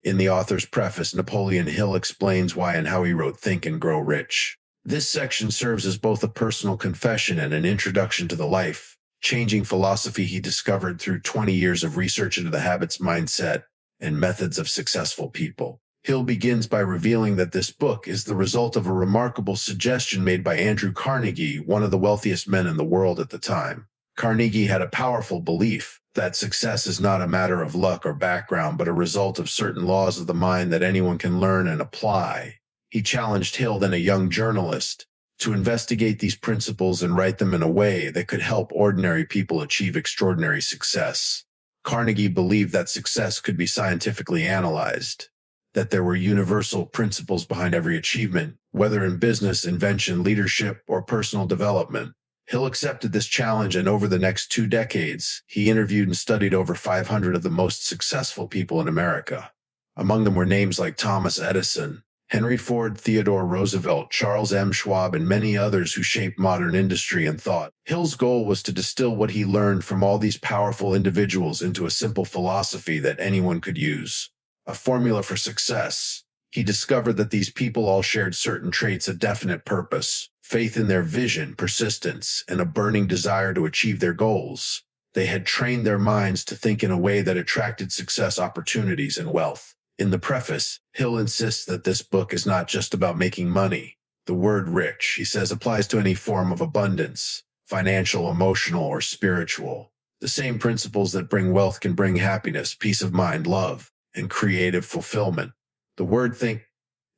In the author's preface, Napoleon Hill explains why and how he wrote Think and Grow Rich. This section serves as both a personal confession and an introduction to the life-changing philosophy he discovered through 20 years of research into the habits, mindset, and methods of successful people. Hill begins by revealing that this book is the result of a remarkable suggestion made by Andrew Carnegie, one of the wealthiest men in the world at the time. Carnegie had a powerful belief that success is not a matter of luck or background, but a result of certain laws of the mind that anyone can learn and apply. He challenged Hill, then a young journalist, to investigate these principles and write them in a way that could help ordinary people achieve extraordinary success. Carnegie believed that success could be scientifically analyzed, that there were universal principles behind every achievement, whether in business, invention, leadership, or personal development. Hill accepted this challenge, and over the next 2 decades, he interviewed and studied over 500 of the most successful people in America. Among them were names like Thomas Edison, Henry Ford, Theodore Roosevelt, Charles M. Schwab, and many others who shaped modern industry and thought. Hill's goal was to distill what he learned from all these powerful individuals into a simple philosophy that anyone could use, a formula for success. He discovered that these people all shared certain traits: a definite purpose, faith in their vision, persistence, and a burning desire to achieve their goals. They had trained their minds to think in a way that attracted success, opportunities, and wealth. In the preface, Hill insists that this book is not just about making money. The word rich, he says, applies to any form of abundance, financial, emotional, or spiritual. The same principles that bring wealth can bring happiness, peace of mind, love, and creative fulfillment. The word think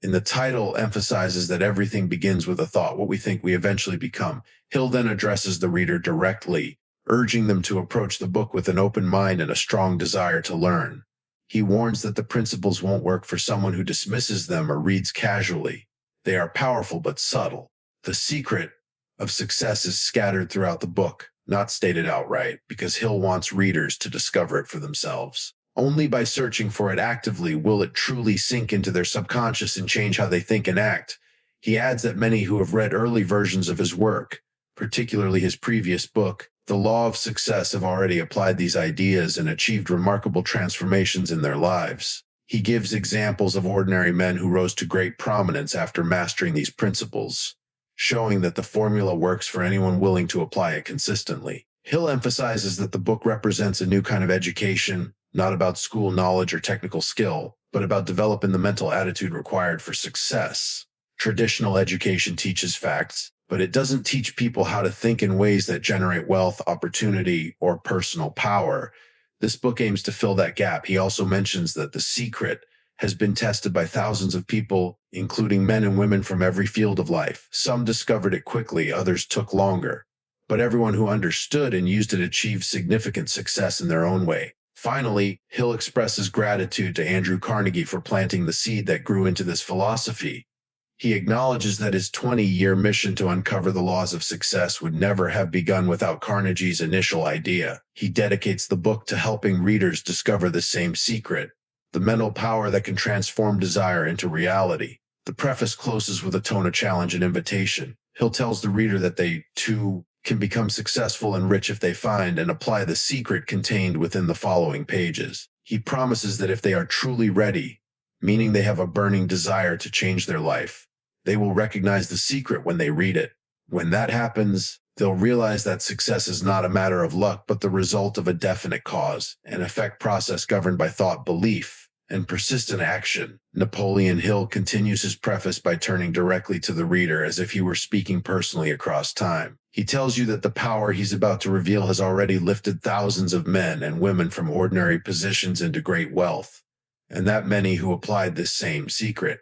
in the title emphasizes that everything begins with a thought. What we think, we eventually become. Hill then addresses the reader directly, urging them to approach the book with an open mind and a strong desire to learn. He warns that the principles won't work for someone who dismisses them or reads casually. They are powerful but subtle. The secret of success is scattered throughout the book, not stated outright, because Hill wants readers to discover it for themselves. Only by searching for it actively will it truly sink into their subconscious and change how they think and act. He adds that many who have read early versions of his work, particularly his previous book, The Law of Success, have already applied these ideas and achieved remarkable transformations in their lives. He gives examples of ordinary men who rose to great prominence after mastering these principles, showing that the formula works for anyone willing to apply it consistently. Hill emphasizes that the book represents a new kind of education, not about school knowledge or technical skill, but about developing the mental attitude required for success. Traditional education teaches facts, but it doesn't teach people how to think in ways that generate wealth, opportunity, or personal power. This book aims to fill that gap. He also mentions that the secret has been tested by thousands of people, including men and women from every field of life. Some discovered it quickly, others took longer. But everyone who understood and used it achieved significant success in their own way. Finally, Hill expresses gratitude to Andrew Carnegie for planting the seed that grew into this philosophy. He acknowledges that his 20-year mission to uncover the laws of success would never have begun without Carnegie's initial idea. He dedicates the book to helping readers discover the same secret, the mental power that can transform desire into reality. The preface closes with a tone of challenge and invitation. Hill tells the reader that they, too, can become successful and rich if they find and apply the secret contained within the following pages. He promises that if they are truly ready, meaning they have a burning desire to change their life, they will recognize the secret when they read it. When that happens, they'll realize that success is not a matter of luck, but the result of a definite cause and effect process governed by thought, belief, and persistent action. Napoleon Hill continues his preface by turning directly to the reader as if he were speaking personally across time. He tells you that the power he's about to reveal has already lifted thousands of men and women from ordinary positions into great wealth, and that many who applied this same secret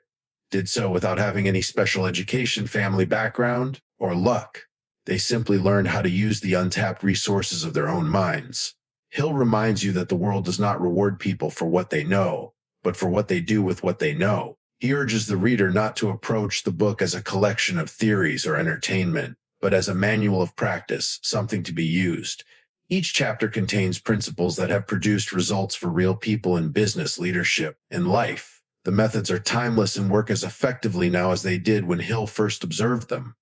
did so without having any special education, family background, or luck. They simply learned how to use the untapped resources of their own minds. Hill reminds you that the world does not reward people for what they know, but for what they do with what they know. He urges the reader not to approach the book as a collection of theories or entertainment, but as a manual of practice, something to be used. Each chapter contains principles that have produced results for real people in business, leadership, and life. The methods are timeless and work as effectively now as they did when Hill first observed them.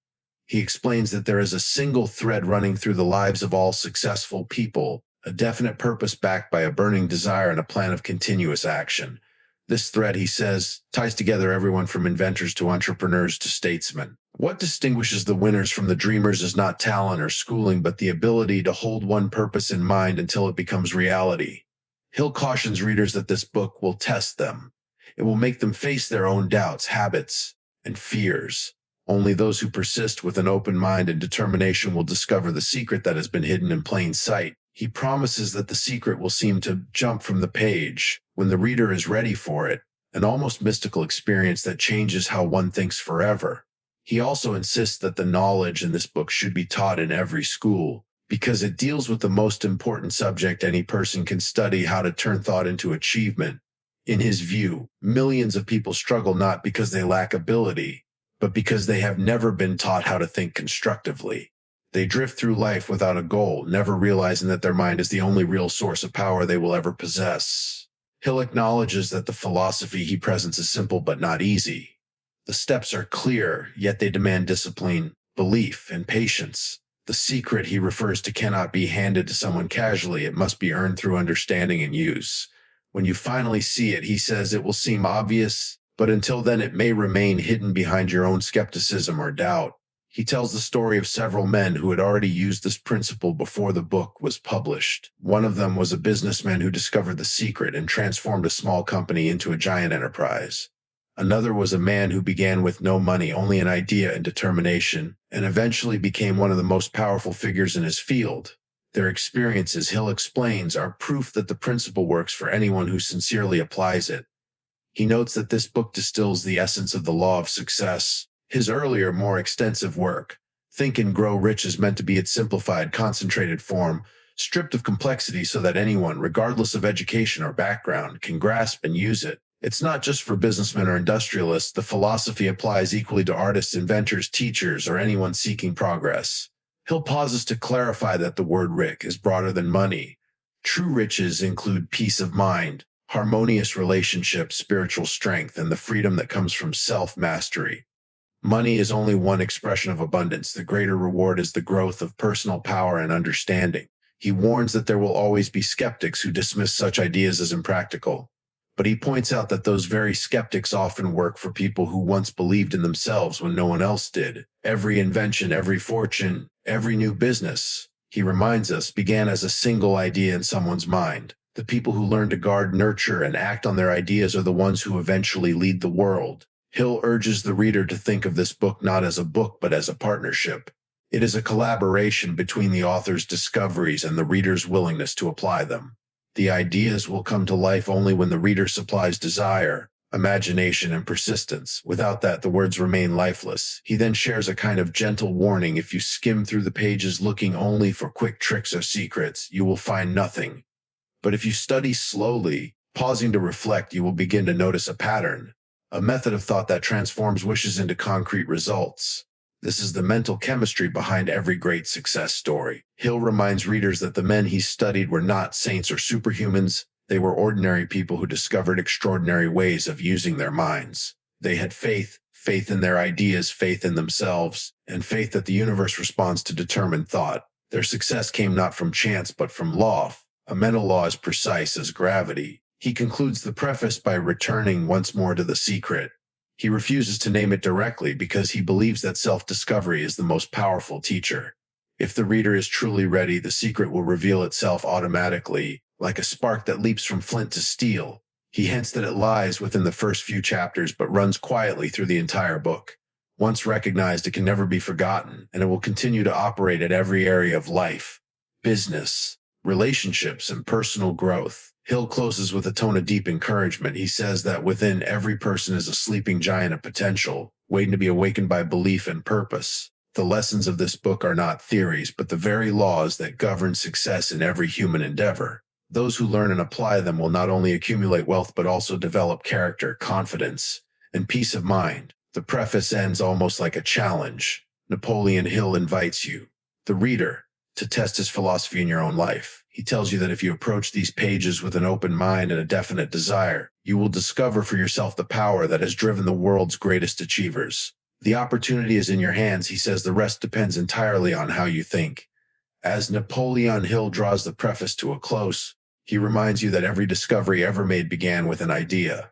He explains that there is a single thread running through the lives of all successful people, a definite purpose backed by a burning desire and a plan of continuous action. This thread, he says, ties together everyone from inventors to entrepreneurs to statesmen. What distinguishes the winners from the dreamers is not talent or schooling, but the ability to hold one purpose in mind until it becomes reality. Hill cautions readers that this book will test them. It will make them face their own doubts, habits, and fears. Only those who persist with an open mind and determination will discover the secret that has been hidden in plain sight. He promises that the secret will seem to jump from the page when the reader is ready for it, an almost mystical experience that changes how one thinks forever. He also insists that the knowledge in this book should be taught in every school, because it deals with the most important subject any person can study: how to turn thought into achievement. In his view, millions of people struggle not because they lack ability, but because they have never been taught how to think constructively. They drift through life without a goal, never realizing that their mind is the only real source of power they will ever possess. Hill acknowledges that the philosophy he presents is simple but not easy. The steps are clear, yet they demand discipline, belief, and patience. The secret, he refers to, cannot be handed to someone casually. It must be earned through understanding and use. When you finally see it, he says, it will seem obvious, but until then it may remain hidden behind your own skepticism or doubt. He tells the story of several men who had already used this principle before the book was published. One of them was a businessman who discovered the secret and transformed a small company into a giant enterprise. Another was a man who began with no money, only an idea and determination, and eventually became one of the most powerful figures in his field. Their experiences, Hill explains, are proof that the principle works for anyone who sincerely applies it. He notes that this book distills the essence of the law of success. His earlier, more extensive work, Think and Grow Rich, is meant to be its simplified, concentrated form, stripped of complexity so that anyone, regardless of education or background, can grasp and use it. It's not just for businessmen or industrialists. The philosophy applies equally to artists, inventors, teachers, or anyone seeking progress. Hill pauses to clarify that the word "rick" is broader than money. True riches include peace of mind, harmonious relationships, spiritual strength, and the freedom that comes from self-mastery. Money is only one expression of abundance. The greater reward is the growth of personal power and understanding. He warns that there will always be skeptics who dismiss such ideas as impractical. But he points out that those very skeptics often work for people who once believed in themselves when no one else did. Every invention, every fortune, every new business, he reminds us, began as a single idea in someone's mind. The people who learn to guard, nurture, and act on their ideas are the ones who eventually lead the world. Hill urges the reader to think of this book not as a book but as a partnership. It is a collaboration between the author's discoveries and the reader's willingness to apply them. The ideas will come to life only when the reader supplies desire, imagination, and persistence. Without that, the words remain lifeless. He then shares a kind of gentle warning: if you skim through the pages looking only for quick tricks or secrets, you will find nothing. But if you study slowly, pausing to reflect, you will begin to notice a pattern, a method of thought that transforms wishes into concrete results. This is the mental chemistry behind every great success story. Hill reminds readers that the men he studied were not saints or superhumans. They were ordinary people who discovered extraordinary ways of using their minds. They had faith in their ideas, faith in themselves, and faith that the universe responds to determined thought. Their success came not from chance but from law, a mental law as precise as gravity. He concludes the preface by returning once more to the secret. He refuses to name it directly because he believes that self-discovery is the most powerful teacher. If the reader is truly ready, the secret will reveal itself automatically, like a spark that leaps from flint to steel. He hints that it lies within the first few chapters but runs quietly through the entire book. Once recognized, it can never be forgotten, and it will continue to operate at every area of life: business, relationships, and personal growth. Hill closes with a tone of deep encouragement. He says that within every person is a sleeping giant of potential, waiting to be awakened by belief and purpose. The lessons of this book are not theories, but the very laws that govern success in every human endeavor. Those who learn and apply them will not only accumulate wealth but also develop character, confidence, and peace of mind. The preface ends almost like a challenge. Napoleon Hill invites you, the reader, to test his philosophy in your own life. He tells you that if you approach these pages with an open mind and a definite desire, you will discover for yourself the power that has driven the world's greatest achievers. The opportunity is in your hands, he says. The rest depends entirely on how you think. As Napoleon Hill draws the preface to a close, he reminds you that every discovery ever made began with an idea.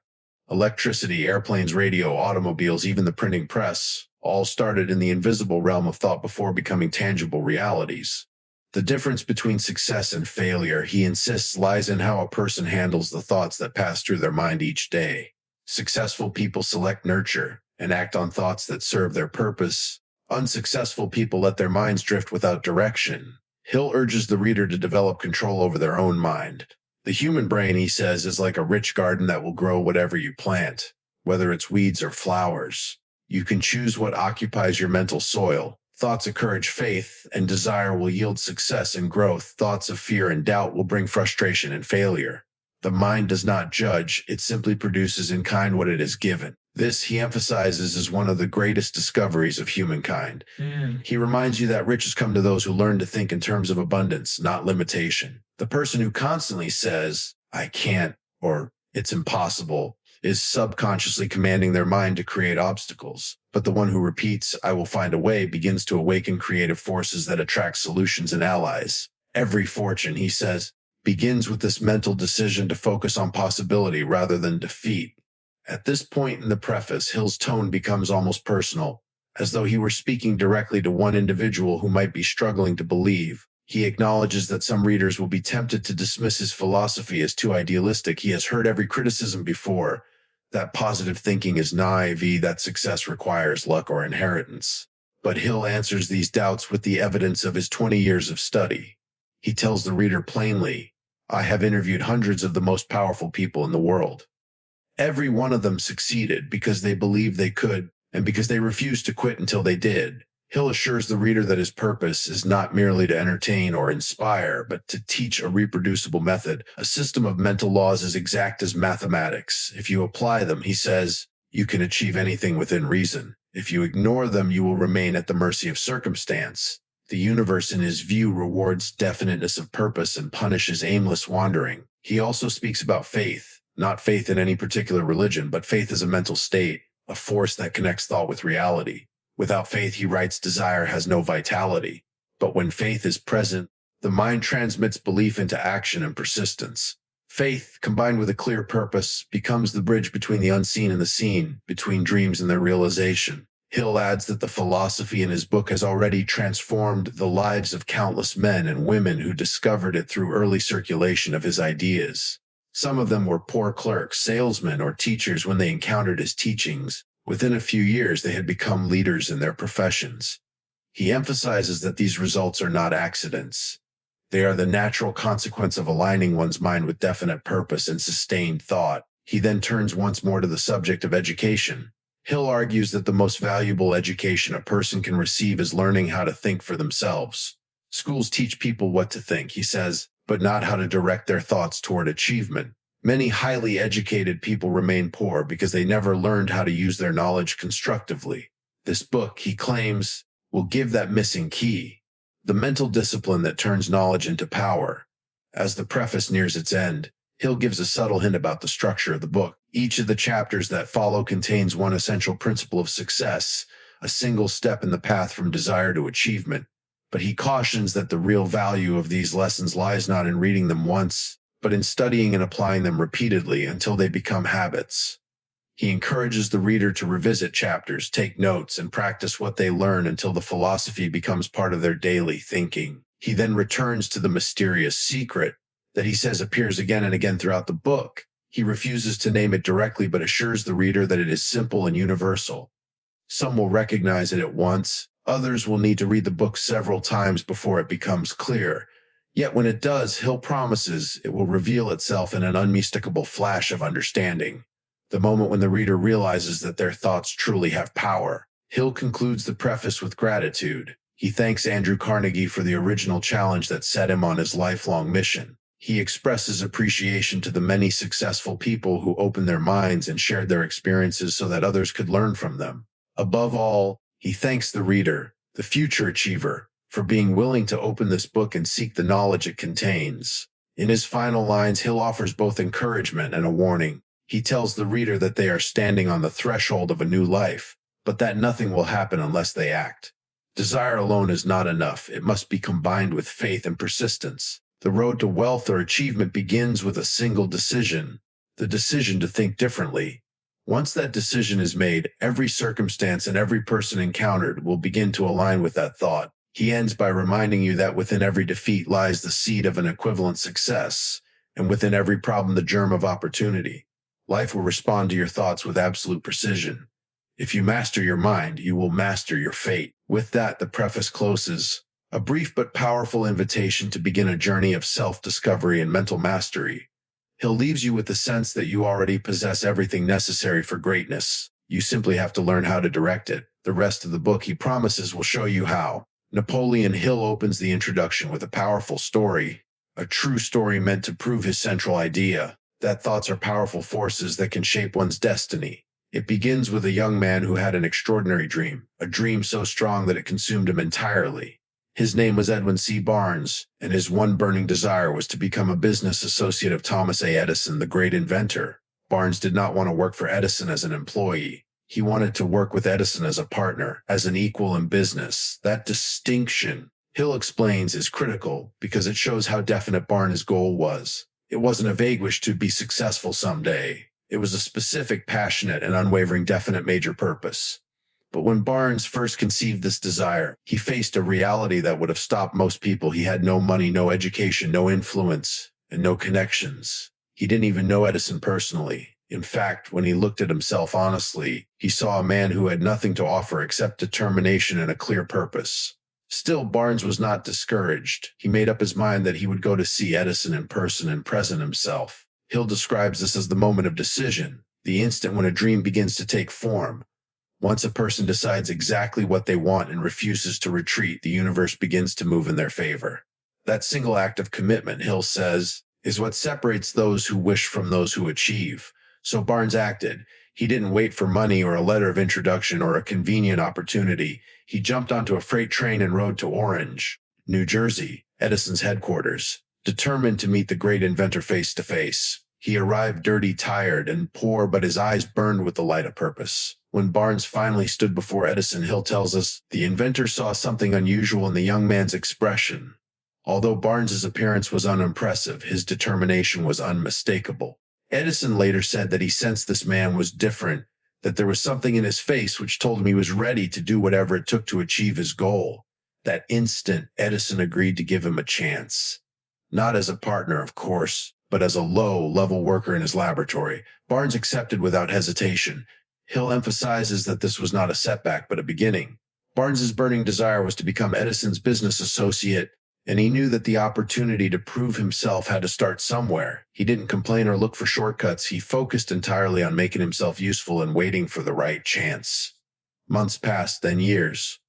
Electricity, airplanes, radio, automobiles, even the printing press, all started in the invisible realm of thought before becoming tangible realities. The difference between success and failure, he insists, lies in how a person handles the thoughts that pass through their mind each day. Successful people select nurture and act on thoughts that serve their purpose. Unsuccessful people let their minds drift without direction. Hill urges the reader to develop control over their own mind. The human brain, he says, is like a rich garden that will grow whatever you plant, whether it's weeds or flowers. You can choose what occupies your mental soil. Thoughts of courage, faith, and desire will yield success and growth. Thoughts of fear and doubt will bring frustration and failure. The mind does not judge, it simply produces in kind what it is given. This, he emphasizes, is one of the greatest discoveries of humankind. He reminds you that riches come to those who learn to think in terms of abundance, not limitation. The person who constantly says, I can't, or it's impossible, is subconsciously commanding their mind to create obstacles. But the one who repeats, I will find a way, begins to awaken creative forces that attract solutions and allies. Every fortune, he says, begins with this mental decision to focus on possibility rather than defeat. At this point in the preface, Hill's tone becomes almost personal, as though he were speaking directly to one individual who might be struggling to believe. He acknowledges that some readers will be tempted to dismiss his philosophy as too idealistic. He has heard every criticism before, that positive thinking is naive, that success requires luck or inheritance. But Hill answers these doubts with the evidence of his 20 years of study. He tells the reader plainly, I have interviewed hundreds of the most powerful people in the world. Every one of them succeeded because they believed they could, and because they refused to quit until they did. Hill assures the reader that his purpose is not merely to entertain or inspire, but to teach a reproducible method, a system of mental laws as exact as mathematics. If you apply them, he says, you can achieve anything within reason. If you ignore them, you will remain at the mercy of circumstance. The universe, in his view, rewards definiteness of purpose and punishes aimless wandering. He also speaks about faith, not faith in any particular religion, but faith as a mental state, a force that connects thought with reality. Without faith, he writes, desire has no vitality. But when faith is present, the mind transmits belief into action and persistence. Faith, combined with a clear purpose, becomes the bridge between the unseen and the seen, between dreams and their realization. Hill adds that the philosophy in his book has already transformed the lives of countless men and women who discovered it through early circulation of his ideas. Some of them were poor clerks, salesmen, or teachers when they encountered his teachings. Within a few years, they had become leaders in their professions. He emphasizes that these results are not accidents. They are the natural consequence of aligning one's mind with definite purpose and sustained thought. He then turns once more to the subject of education. Hill argues that the most valuable education a person can receive is learning how to think for themselves. Schools teach people what to think, he says, but not how to direct their thoughts toward achievement. Many highly educated people remain poor because they never learned how to use their knowledge constructively. This book, he claims, will give that missing key, the mental discipline that turns knowledge into power. As the preface nears its end, Hill gives a subtle hint about the structure of the book. Each of the chapters that follow contains one essential principle of success, a single step in the path from desire to achievement. But he cautions that the real value of these lessons lies not in reading them once, but in studying and applying them repeatedly until they become habits. He encourages the reader to revisit chapters, take notes, and practice what they learn until the philosophy becomes part of their daily thinking. He then returns to the mysterious secret that he says appears again and again throughout the book. He refuses to name it directly, but assures the reader that it is simple and universal. Some will recognize it at once. Others will need to read the book several times before it becomes clear. Yet when it does, Hill promises it will reveal itself in an unmistakable flash of understanding, the moment when the reader realizes that their thoughts truly have power. Hill concludes the preface with gratitude. He thanks Andrew Carnegie for the original challenge that set him on his lifelong mission. He expresses appreciation to the many successful people who opened their minds and shared their experiences so that others could learn from them. Above all, he thanks the reader, the future achiever, for being willing to open this book and seek the knowledge it contains. In his final lines, Hill offers both encouragement and a warning. He tells the reader that they are standing on the threshold of a new life, but that nothing will happen unless they act. Desire alone is not enough. It must be combined with faith and persistence. The road to wealth or achievement begins with a single decision, the decision to think differently. Once that decision is made, every circumstance and every person encountered will begin to align with that thought. He ends by reminding you that within every defeat lies the seed of an equivalent success, and within every problem the germ of opportunity. Life will respond to your thoughts with absolute precision. If you master your mind, you will master your fate. With that, the preface closes, a brief but powerful invitation to begin a journey of self-discovery and mental mastery. Hill leaves you with the sense that you already possess everything necessary for greatness. You simply have to learn how to direct it. The rest of the book, he promises, will show you how. Napoleon Hill opens the introduction with a powerful story, a true story meant to prove his central idea, that thoughts are powerful forces that can shape one's destiny. It begins with a young man who had an extraordinary dream, a dream so strong that it consumed him entirely. His name was Edwin C. Barnes, and his one burning desire was to become a business associate of Thomas A. Edison, the great inventor. Barnes did not want to work for Edison as an employee. He wanted to work with Edison as a partner, as an equal in business. That distinction, Hill explains, is critical because it shows how definite Barnes' goal was. It wasn't a vague wish to be successful someday. It was a specific, passionate, and unwavering definite major purpose. But when Barnes first conceived this desire, he faced a reality that would have stopped most people. He had no money, no education, no influence, and no connections. He didn't even know Edison personally. In fact, when he looked at himself honestly, he saw a man who had nothing to offer except determination and a clear purpose. Still, Barnes was not discouraged. He made up his mind that he would go to see Edison in person and present himself. Hill describes this as the moment of decision, the instant when a dream begins to take form. Once a person decides exactly what they want and refuses to retreat, the universe begins to move in their favor. That single act of commitment, Hill says, is what separates those who wish from those who achieve. So Barnes acted. He didn't wait for money or a letter of introduction or a convenient opportunity. He jumped onto a freight train and rode to Orange, New Jersey, Edison's headquarters, determined to meet the great inventor face to face. He arrived dirty, tired, and poor, but his eyes burned with the light of purpose. When Barnes finally stood before Edison, Hill tells us, the inventor saw something unusual in the young man's expression. Although Barnes's appearance was unimpressive, his determination was unmistakable. Edison later said that he sensed this man was different, that there was something in his face which told him he was ready to do whatever it took to achieve his goal. That instant, Edison agreed to give him a chance. Not as a partner, of course, but as a low-level worker in his laboratory. Barnes accepted without hesitation. Hill emphasizes that this was not a setback, but a beginning. Barnes's burning desire was to become Edison's business associate, and he knew that the opportunity to prove himself had to start somewhere. He didn't complain or look for shortcuts. He focused entirely on making himself useful and waiting for the right chance. Months passed, then years.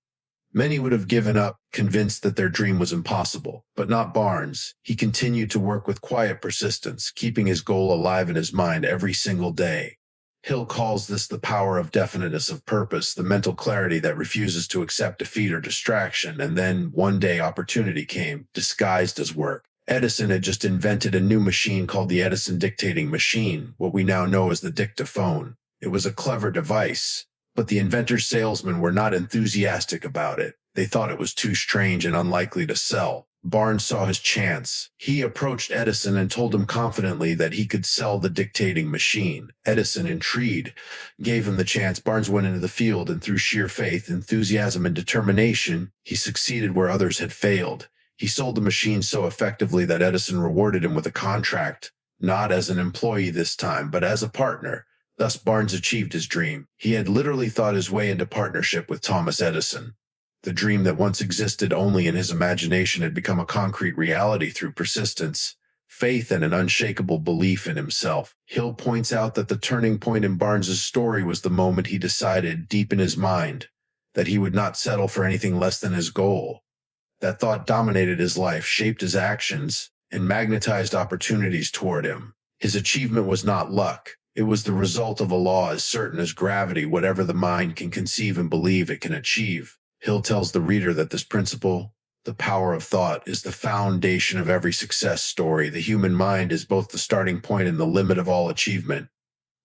Many would have given up, convinced that their dream was impossible, but not Barnes. He continued to work with quiet persistence, keeping his goal alive in his mind every single day. Hill calls this the power of definiteness of purpose, the mental clarity that refuses to accept defeat or distraction. And then one day opportunity came, disguised as work. Edison had just invented a new machine called the Edison dictating machine, what we now know as the dictaphone. It was a clever device, but the inventor's salesmen were not enthusiastic about it. They thought it was too strange and unlikely to sell. Barnes saw his chance. He approached Edison and told him confidently that he could sell the dictating machine. Edison, intrigued, gave him the chance. Barnes went into the field, and through sheer faith, enthusiasm, and determination, he succeeded where others had failed. He sold the machine so effectively that Edison rewarded him with a contract, not as an employee this time, but as a partner. Thus, Barnes achieved his dream. He had literally thought his way into partnership with Thomas Edison. The dream that once existed only in his imagination had become a concrete reality through persistence, faith, and an unshakable belief in himself. Hill points out that the turning point in Barnes's story was the moment he decided, deep in his mind, that he would not settle for anything less than his goal. That thought dominated his life, shaped his actions, and magnetized opportunities toward him. His achievement was not luck. It was the result of a law as certain as gravity. Whatever the mind can conceive and believe, it can achieve. Hill tells the reader that this principle, the power of thought, is the foundation of every success story. The human mind is both the starting point and the limit of all achievement.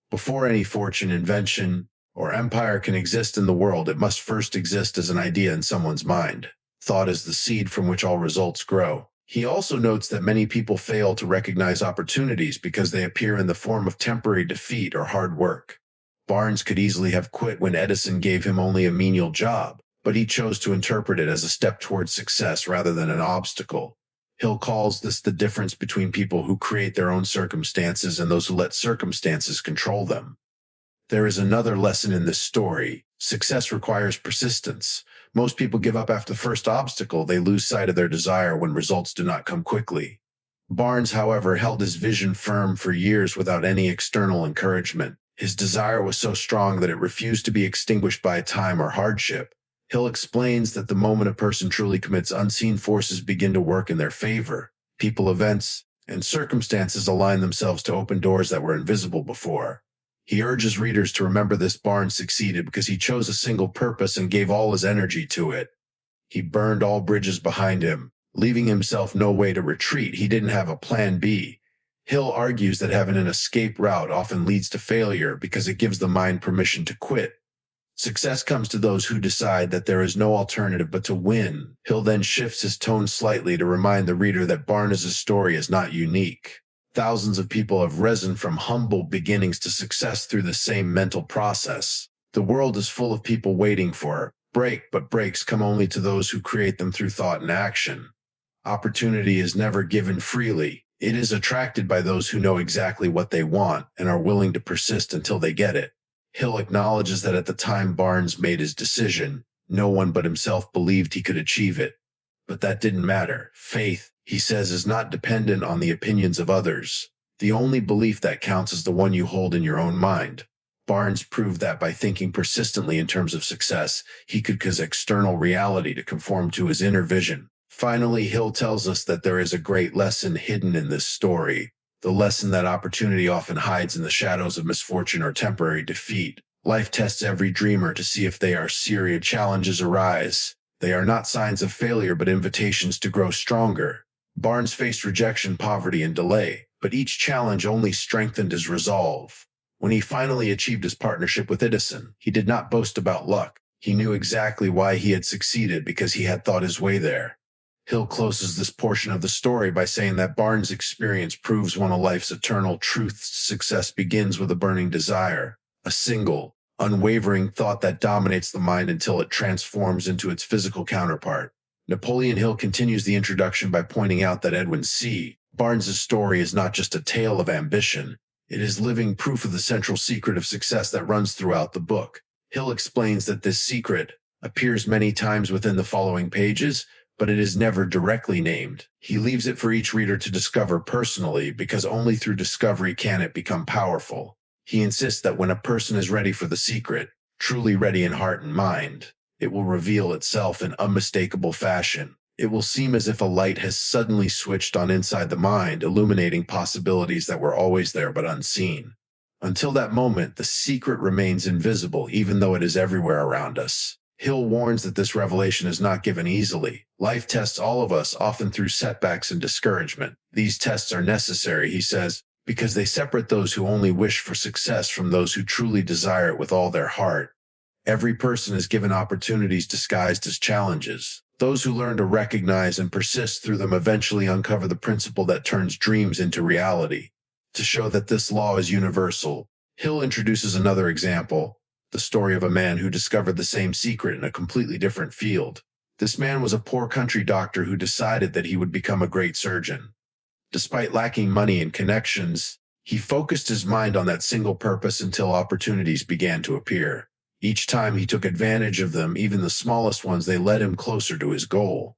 Before any fortune, invention, or empire can exist in the world, it must first exist as an idea in someone's mind. Thought is the seed from which all results grow. He also notes that many people fail to recognize opportunities because they appear in the form of temporary defeat or hard work. Barnes could easily have quit when Edison gave him only a menial job, but he chose to interpret it as a step towards success rather than an obstacle. Hill calls this the difference between people who create their own circumstances and those who let circumstances control them. There is another lesson in this story. Success requires persistence. Most people give up after the first obstacle. They lose sight of their desire when results do not come quickly. Barnes, however, held his vision firm for years without any external encouragement. His desire was so strong that it refused to be extinguished by time or hardship. Hill explains that the moment a person truly commits, unseen forces begin to work in their favor. People, events, and circumstances align themselves to open doors that were invisible before. He urges readers to remember this. Barnes succeeded because he chose a single purpose and gave all his energy to it. He burned all bridges behind him, leaving himself no way to retreat. He didn't have a plan B. Hill argues that having an escape route often leads to failure because it gives the mind permission to quit. Success comes to those who decide that there is no alternative but to win. Hill then shifts his tone slightly to remind the reader that Barnes' story is not unique. Thousands of people have risen from humble beginnings to success through the same mental process. The world is full of people waiting for break, but breaks come only to those who create them through thought and action. Opportunity is never given freely. It is attracted by those who know exactly what they want and are willing to persist until they get it. Hill acknowledges that at the time Barnes made his decision, no one but himself believed he could achieve it. But that didn't matter. Faith, he says, is not dependent on the opinions of others. The only belief that counts is the one you hold in your own mind. Barnes proved that by thinking persistently in terms of success, he could cause external reality to conform to his inner vision. Finally, Hill tells us that there is a great lesson hidden in this story. The lesson that opportunity often hides in the shadows of misfortune or temporary defeat. Life tests every dreamer to see if they are serious. Challenges arise. They are not signs of failure, but invitations to grow stronger. Barnes faced rejection, poverty, and delay, but each challenge only strengthened his resolve. When he finally achieved his partnership with Edison, he did not boast about luck. He knew exactly why he had succeeded because he had thought his way there. Hill closes this portion of the story by saying that Barnes' experience proves one of life's eternal truths. Success begins with a burning desire, a single, unwavering thought that dominates the mind until it transforms into its physical counterpart. Napoleon Hill continues the introduction by pointing out that Edwin C. Barnes' story is not just a tale of ambition. It is living proof of the central secret of success that runs throughout the book. Hill explains that this secret appears many times within the following pages, but it is never directly named. He leaves it for each reader to discover personally because only through discovery can it become powerful. He insists that when a person is ready for the secret, truly ready in heart and mind, it will reveal itself in unmistakable fashion. It will seem as if a light has suddenly switched on inside the mind, illuminating possibilities that were always there but unseen. Until that moment, the secret remains invisible, even though it is everywhere around us. Hill warns that this revelation is not given easily. Life tests all of us, often through setbacks and discouragement. These tests are necessary, he says, because they separate those who only wish for success from those who truly desire it with all their heart. Every person is given opportunities disguised as challenges. Those who learn to recognize and persist through them eventually uncover the principle that turns dreams into reality. To show that this law is universal, Hill introduces another example. The story of a man who discovered the same secret in a completely different field. This man was a poor country doctor who decided that he would become a great surgeon. Despite lacking money and connections, he focused his mind on that single purpose until opportunities began to appear. Each time he took advantage of them, even the smallest ones, they led him closer to his goal.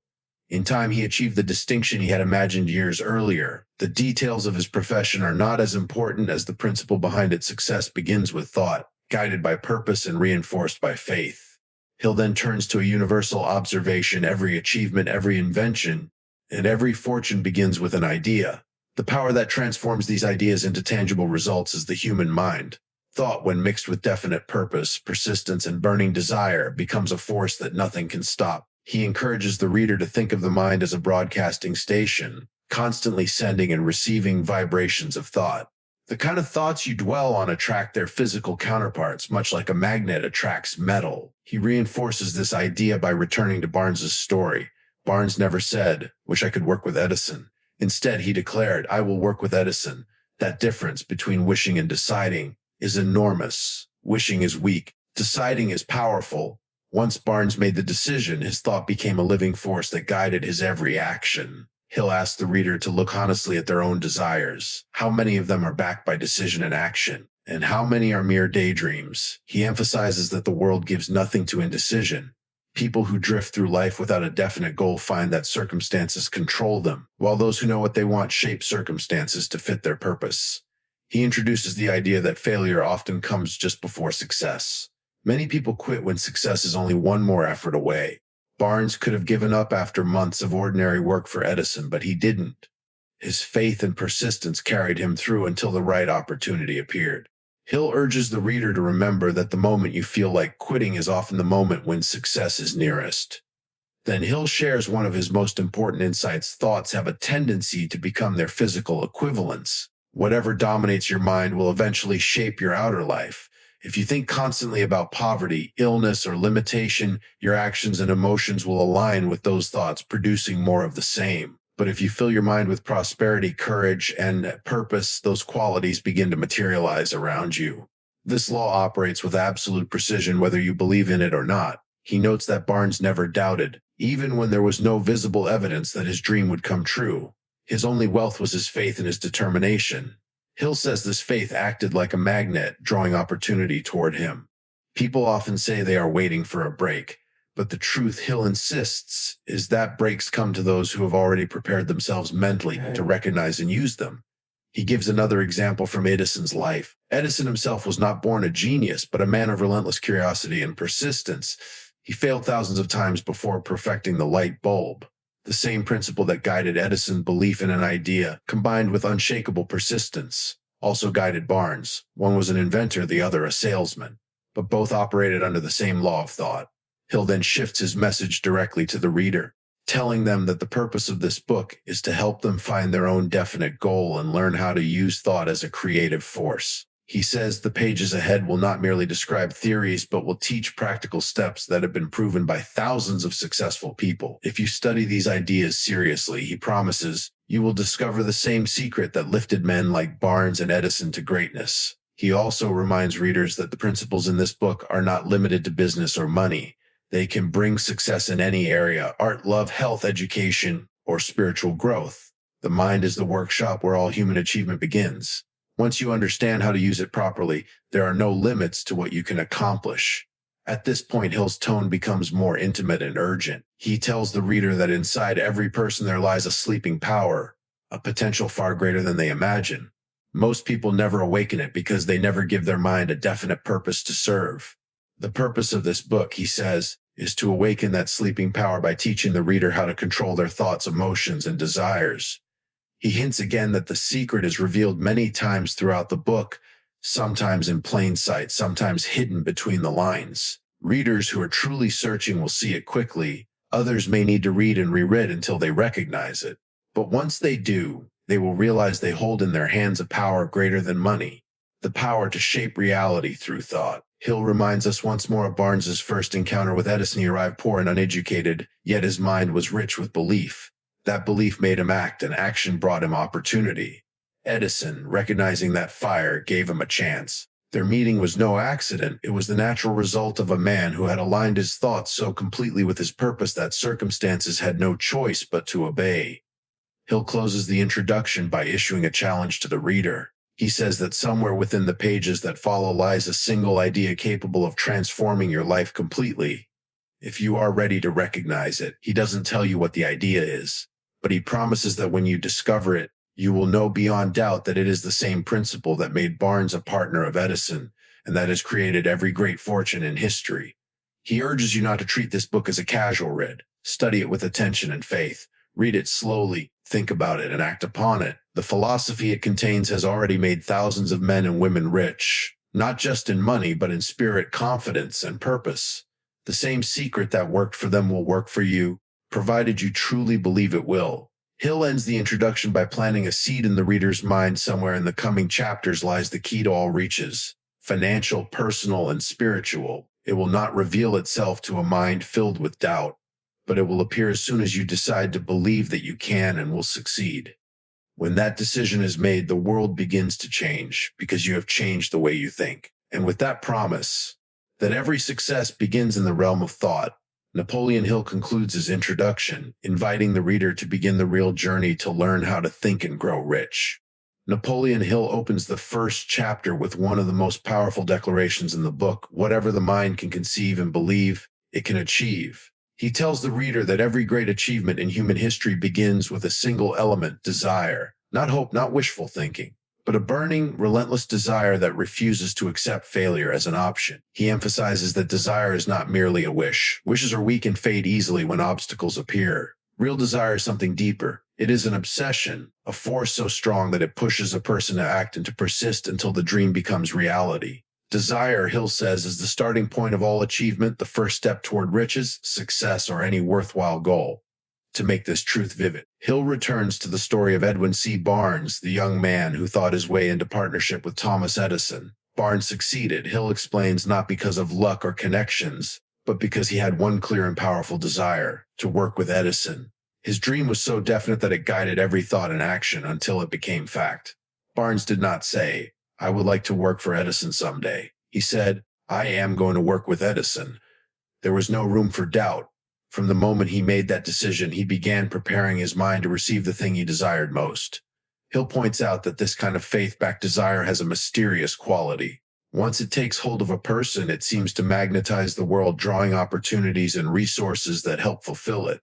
In time, he achieved the distinction he had imagined years earlier. The details of his profession are not as important as the principle behind it. Success begins with thought, guided by purpose and reinforced by faith. Hill then turns to a universal observation. Every achievement, every invention, and every fortune begins with an idea. The power that transforms these ideas into tangible results is the human mind. Thought, when mixed with definite purpose, persistence, and burning desire, becomes a force that nothing can stop. He encourages the reader to think of the mind as a broadcasting station, constantly sending and receiving vibrations of thought. The kind of thoughts you dwell on attract their physical counterparts, much like a magnet attracts metal. He reinforces this idea by returning to Barnes's story. Barnes never said, "Wish I could work with Edison." Instead, he declared, "I will work with Edison." That difference between wishing and deciding is enormous. Wishing is weak. Deciding is powerful. Once Barnes made the decision, his thought became a living force that guided his every action. Hill asked the reader to look honestly at their own desires. How many of them are backed by decision and action? And how many are mere daydreams? He emphasizes that the world gives nothing to indecision. People who drift through life without a definite goal find that circumstances control them, while those who know what they want shape circumstances to fit their purpose. He introduces the idea that failure often comes just before success. Many people quit when success is only one more effort away. Barnes could have given up after months of ordinary work for Edison, but he didn't. His faith and persistence carried him through until the right opportunity appeared. Hill urges the reader to remember that the moment you feel like quitting is often the moment when success is nearest. Then Hill shares one of his most important insights: thoughts have a tendency to become their physical equivalents. Whatever dominates your mind will eventually shape your outer life. If you think constantly about poverty, illness, or limitation, your actions and emotions will align with those thoughts, producing more of the same. But if you fill your mind with prosperity, courage, and purpose, those qualities begin to materialize around you. This law operates with absolute precision whether you believe in it or not. He notes that Barnes never doubted, even when there was no visible evidence that his dream would come true. His only wealth was his faith and his determination. Hill says this faith acted like a magnet, drawing opportunity toward him. People often say they are waiting for a break, but the truth, Hill insists, is that breaks come to those who have already prepared themselves mentally to recognize and use them. He gives another example from Edison's life. Edison himself was not born a genius, but a man of relentless curiosity and persistence. He failed thousands of times before perfecting the light bulb. The same principle that guided Edison, belief in an idea, combined with unshakable persistence, also guided Barnes. One was an inventor, the other a salesman, but both operated under the same law of thought. Hill then shifts his message directly to the reader, telling them that the purpose of this book is to help them find their own definite goal and learn how to use thought as a creative force. He says the pages ahead will not merely describe theories, but will teach practical steps that have been proven by thousands of successful people. If you study these ideas seriously, he promises, you will discover the same secret that lifted men like Barnes and Edison to greatness. He also reminds readers that the principles in this book are not limited to business or money. They can bring success in any area: art, love, health, education, or spiritual growth. The mind is the workshop where all human achievement begins. Once you understand how to use it properly, there are no limits to what you can accomplish. At this point, Hill's tone becomes more intimate and urgent. He tells the reader that inside every person there lies a sleeping power, a potential far greater than they imagine. Most people never awaken it because they never give their mind a definite purpose to serve. The purpose of this book, he says, is to awaken that sleeping power by teaching the reader how to control their thoughts, emotions, and desires. He hints again that the secret is revealed many times throughout the book, sometimes in plain sight, sometimes hidden between the lines. Readers who are truly searching will see it quickly. Others may need to read and reread until they recognize it. But once they do, they will realize they hold in their hands a power greater than money, the power to shape reality through thought. Hill reminds us once more of Barnes's first encounter with Edison. He arrived poor and uneducated, yet his mind was rich with belief. That belief made him act, and action brought him opportunity. Edison, recognizing that fire, gave him a chance. Their meeting was no accident. It was the natural result of a man who had aligned his thoughts so completely with his purpose that circumstances had no choice but to obey. Hill closes the introduction by issuing a challenge to the reader. He says that somewhere within the pages that follow lies a single idea capable of transforming your life completely. If you are ready to recognize it, he doesn't tell you what the idea is, but he promises that when you discover it, you will know beyond doubt that it is the same principle that made Barnes a partner of Edison and that has created every great fortune in history. He urges you not to treat this book as a casual read. Study it with attention and faith. Read it slowly, think about it, and act upon it. The philosophy it contains has already made thousands of men and women rich, not just in money, but in spirit, confidence, and purpose. The same secret that worked for them will work for you, provided you truly believe it will. Hill ends the introduction by planting a seed in the reader's mind. Somewhere in the coming chapters lies the key to all reaches: financial, personal, and spiritual. It will not reveal itself to a mind filled with doubt, but it will appear as soon as you decide to believe that you can and will succeed. When that decision is made, the world begins to change because you have changed the way you think. And with that promise that every success begins in the realm of thought, Napoleon Hill concludes his introduction, inviting the reader to begin the real journey to learn how to think and grow rich. Napoleon Hill opens the first chapter with one of the most powerful declarations in the book: whatever the mind can conceive and believe, it can achieve. He tells the reader that every great achievement in human history begins with a single element: desire. Not hope, not wishful thinking, but a burning, relentless desire that refuses to accept failure as an option. He emphasizes that desire is not merely a wish. Wishes are weak and fade easily when obstacles appear. Real desire is something deeper. It is an obsession, a force so strong that it pushes a person to act and to persist until the dream becomes reality. Desire, Hill says, is the starting point of all achievement, the first step toward riches, success, or any worthwhile goal. To make this truth vivid, Hill returns to the story of Edwin C. Barnes, the young man who thought his way into partnership with Thomas Edison. Barnes succeeded, Hill explains, not because of luck or connections, but because he had one clear and powerful desire: to work with Edison. His dream was so definite that it guided every thought and action until it became fact. Barnes did not say, "I would like to work for Edison someday." He said, "I am going to work with Edison." There was no room for doubt. From the moment he made that decision, he began preparing his mind to receive the thing he desired most. Hill points out that this kind of faith-backed desire has a mysterious quality. Once it takes hold of a person, it seems to magnetize the world, drawing opportunities and resources that help fulfill it.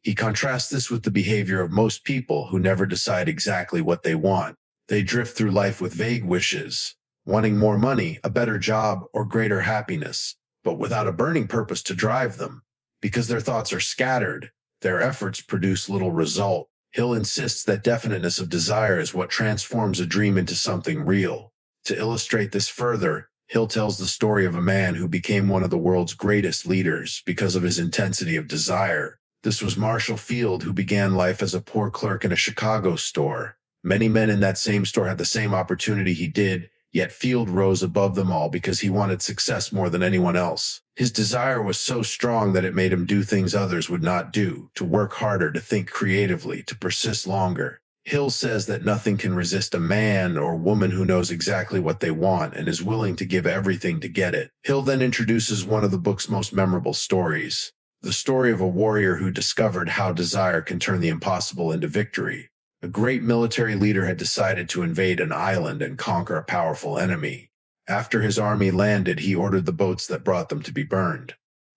He contrasts this with the behavior of most people who never decide exactly what they want. They drift through life with vague wishes, wanting more money, a better job, or greater happiness, but without a burning purpose to drive them. Because their thoughts are scattered, their efforts produce little result. Hill insists that definiteness of desire is what transforms a dream into something real. To illustrate this further, Hill tells the story of a man who became one of the world's greatest leaders because of his intensity of desire. This was Marshall Field, who began life as a poor clerk in a Chicago store. Many men in that same store had the same opportunity he did, yet Field rose above them all because he wanted success more than anyone else. His desire was so strong that it made him do things others would not do: to work harder, to think creatively, to persist longer. Hill says that nothing can resist a man or woman who knows exactly what they want and is willing to give everything to get it. Hill then introduces one of the book's most memorable stories: the story of a warrior who discovered how desire can turn the impossible into victory. A great military leader had decided to invade an island and conquer a powerful enemy. After his army landed, he ordered the boats that brought them to be burned.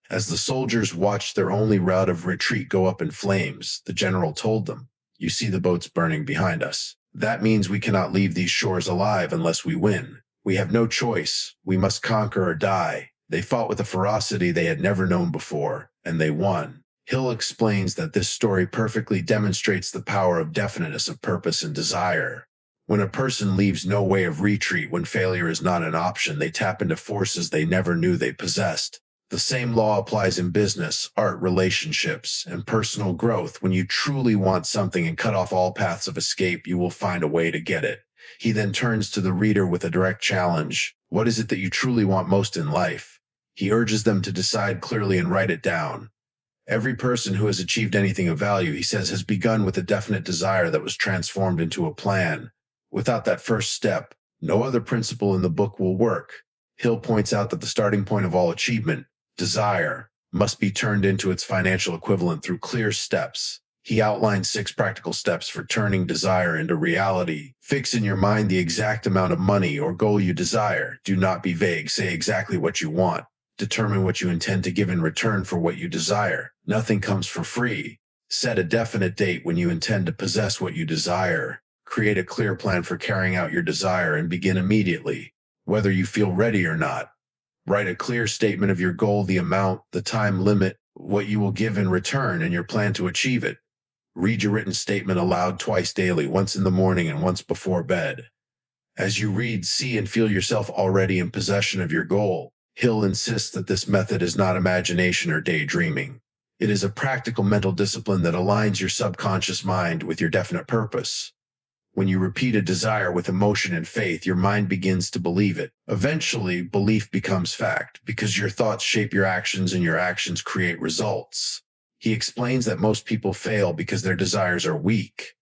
As the soldiers watched their only route of retreat go up in flames, the general told them, "You see the boats burning behind us. That means we cannot leave these shores alive unless we win. We have no choice. We must conquer or die." They fought with a ferocity they had never known before, and they won. Hill explains that this story perfectly demonstrates the power of definiteness of purpose and desire. When a person leaves no way of retreat, when failure is not an option, they tap into forces they never knew they possessed. The same law applies in business, art, relationships, and personal growth. When you truly want something and cut off all paths of escape, you will find a way to get it. He then turns to the reader with a direct challenge: what is it that you truly want most in life? He urges them to decide clearly and write it down. Every person who has achieved anything of value, he says, has begun with a definite desire that was transformed into a plan. Without that first step, no other principle in the book will work. Hill points out that the starting point of all achievement, desire, must be turned into its financial equivalent through clear steps. He outlines 6 practical steps for turning desire into reality. Fix in your mind the exact amount of money or goal you desire. Do not be vague. Say exactly what you want. Determine what you intend to give in return for what you desire. Nothing comes for free. Set a definite date when you intend to possess what you desire. Create a clear plan for carrying out your desire and begin immediately, whether you feel ready or not. Write a clear statement of your goal, the amount, the time limit, what you will give in return, and your plan to achieve it. Read your written statement aloud twice daily, once in the morning and once before bed. As you read, see and feel yourself already in possession of your goal. Hill insists that this method is not imagination or daydreaming. It is a practical mental discipline that aligns your subconscious mind with your definite purpose. When you repeat a desire with emotion and faith, your mind begins to believe it. Eventually, belief becomes fact because your thoughts shape your actions and your actions create results. He explains that most people fail because their desires are weak.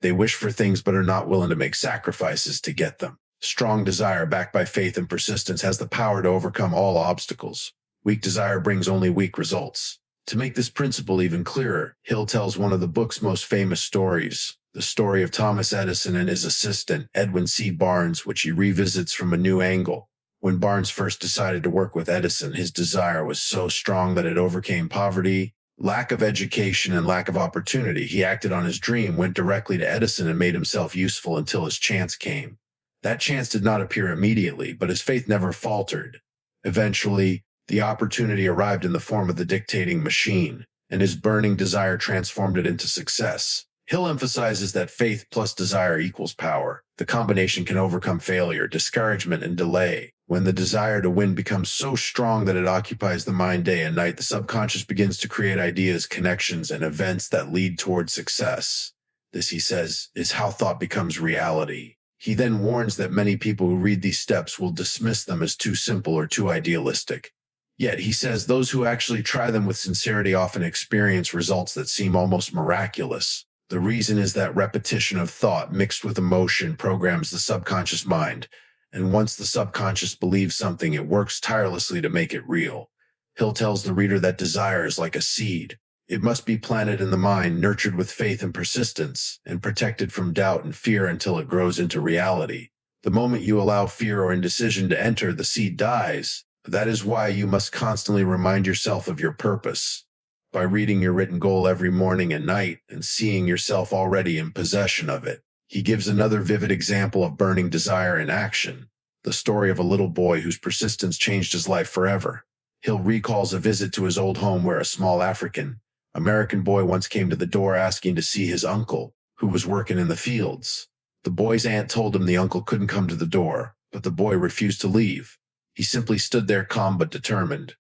They wish for things but are not willing to make sacrifices to get them. Strong desire backed by faith and persistence has the power to overcome all obstacles. Weak desire brings only weak results. To make this principle even clearer, Hill tells one of the book's most famous stories, the story of Thomas Edison and his assistant, Edwin C. Barnes, which he revisits from a new angle. When Barnes first decided to work with Edison, his desire was so strong that it overcame poverty, lack of education, and lack of opportunity. He acted on his dream, went directly to Edison, and made himself useful until his chance came. That chance did not appear immediately, but his faith never faltered. Eventually, the opportunity arrived in the form of the dictating machine, and his burning desire transformed it into success. Hill emphasizes that faith plus desire equals power. The combination can overcome failure, discouragement, and delay. When the desire to win becomes so strong that it occupies the mind day and night, the subconscious begins to create ideas, connections, and events that lead toward success. This, he says, is how thought becomes reality. He then warns that many people who read these steps will dismiss them as too simple or too idealistic. Yet, he says, those who actually try them with sincerity often experience results that seem almost miraculous. The reason is that repetition of thought mixed with emotion programs the subconscious mind, and once the subconscious believes something, it works tirelessly to make it real. Hill tells the reader that desire is like a seed. It must be planted in the mind, nurtured with faith and persistence, and protected from doubt and fear until it grows into reality. The moment you allow fear or indecision to enter, the seed dies. That is why you must constantly remind yourself of your purpose. By reading your written goal every morning and night and seeing yourself already in possession of it. He gives another vivid example of burning desire in action, the story of a little boy whose persistence changed his life forever. Hill recalls a visit to his old home where a small African-American boy once came to the door asking to see his uncle, who was working in the fields. The boy's aunt told him the uncle couldn't come to the door, but the boy refused to leave. He simply stood there calm but determined.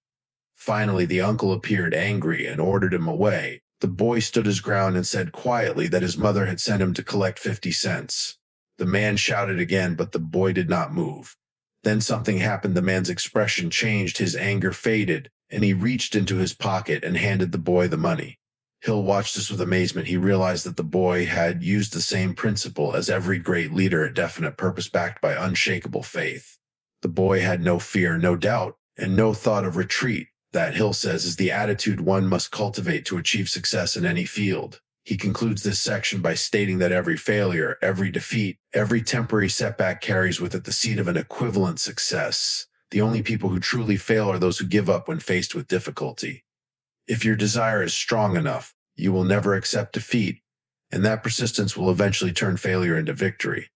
Finally, the uncle appeared angry and ordered him away. The boy stood his ground and said quietly that his mother had sent him to collect 50 cents. The man shouted again, but the boy did not move. Then something happened. The man's expression changed, his anger faded, and he reached into his pocket and handed the boy the money. Hill watched this with amazement. He realized that the boy had used the same principle as every great leader, a definite purpose backed by unshakable faith. The boy had no fear, no doubt, and no thought of retreat. That, Hill says, is the attitude one must cultivate to achieve success in any field. He concludes this section by stating that every failure, every defeat, every temporary setback carries with it the seed of an equivalent success. The only people who truly fail are those who give up when faced with difficulty. If your desire is strong enough, you will never accept defeat, and that persistence will eventually turn failure into victory.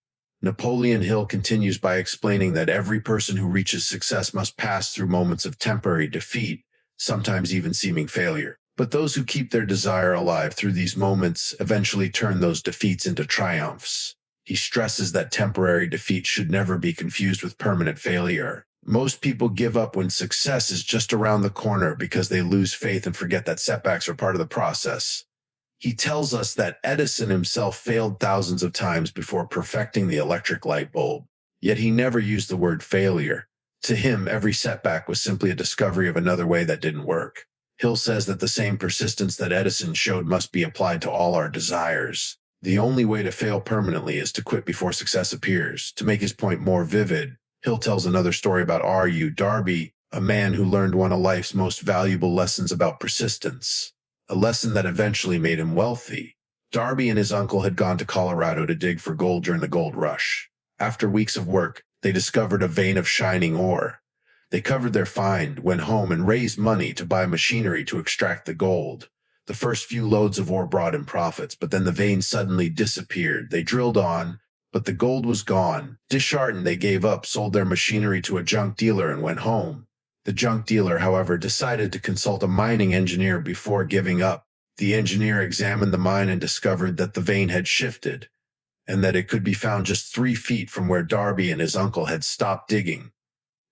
Napoleon Hill continues by explaining that every person who reaches success must pass through moments of temporary defeat, sometimes even seeming failure. But those who keep their desire alive through these moments eventually turn those defeats into triumphs. He stresses that temporary defeat should never be confused with permanent failure. Most people give up when success is just around the corner because they lose faith and forget that setbacks are part of the process. He tells us that Edison himself failed thousands of times before perfecting the electric light bulb, yet he never used the word failure. To him, every setback was simply a discovery of another way that didn't work. Hill says that the same persistence that Edison showed must be applied to all our desires. The only way to fail permanently is to quit before success appears. To make his point more vivid, Hill tells another story about R.U. Darby, a man who learned one of life's most valuable lessons about persistence, a lesson that eventually made him wealthy. Darby and his uncle had gone to Colorado to dig for gold during the gold rush. After weeks of work, they discovered a vein of shining ore. They covered their find, went home, and raised money to buy machinery to extract the gold. The first few loads of ore brought in profits, but then the vein suddenly disappeared. They drilled on, but the gold was gone. Disheartened, they gave up, sold their machinery to a junk dealer, and went home. The junk dealer, however, decided to consult a mining engineer before giving up. The engineer examined the mine and discovered that the vein had shifted, and that it could be found just 3 feet from where Darby and his uncle had stopped digging.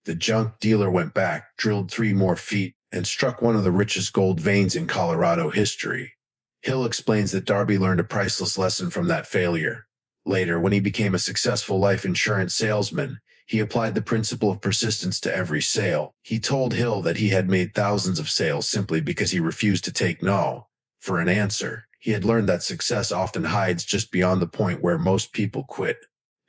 The junk dealer went back, drilled 3 more feet, and struck one of the richest gold veins in Colorado history. Hill explains that Darby learned a priceless lesson from that failure. Later, when he became a successful life insurance salesman, he applied the principle of persistence to every sale. He told Hill that he had made thousands of sales simply because he refused to take no for an answer. He had learned that success often hides just beyond the point where most people quit.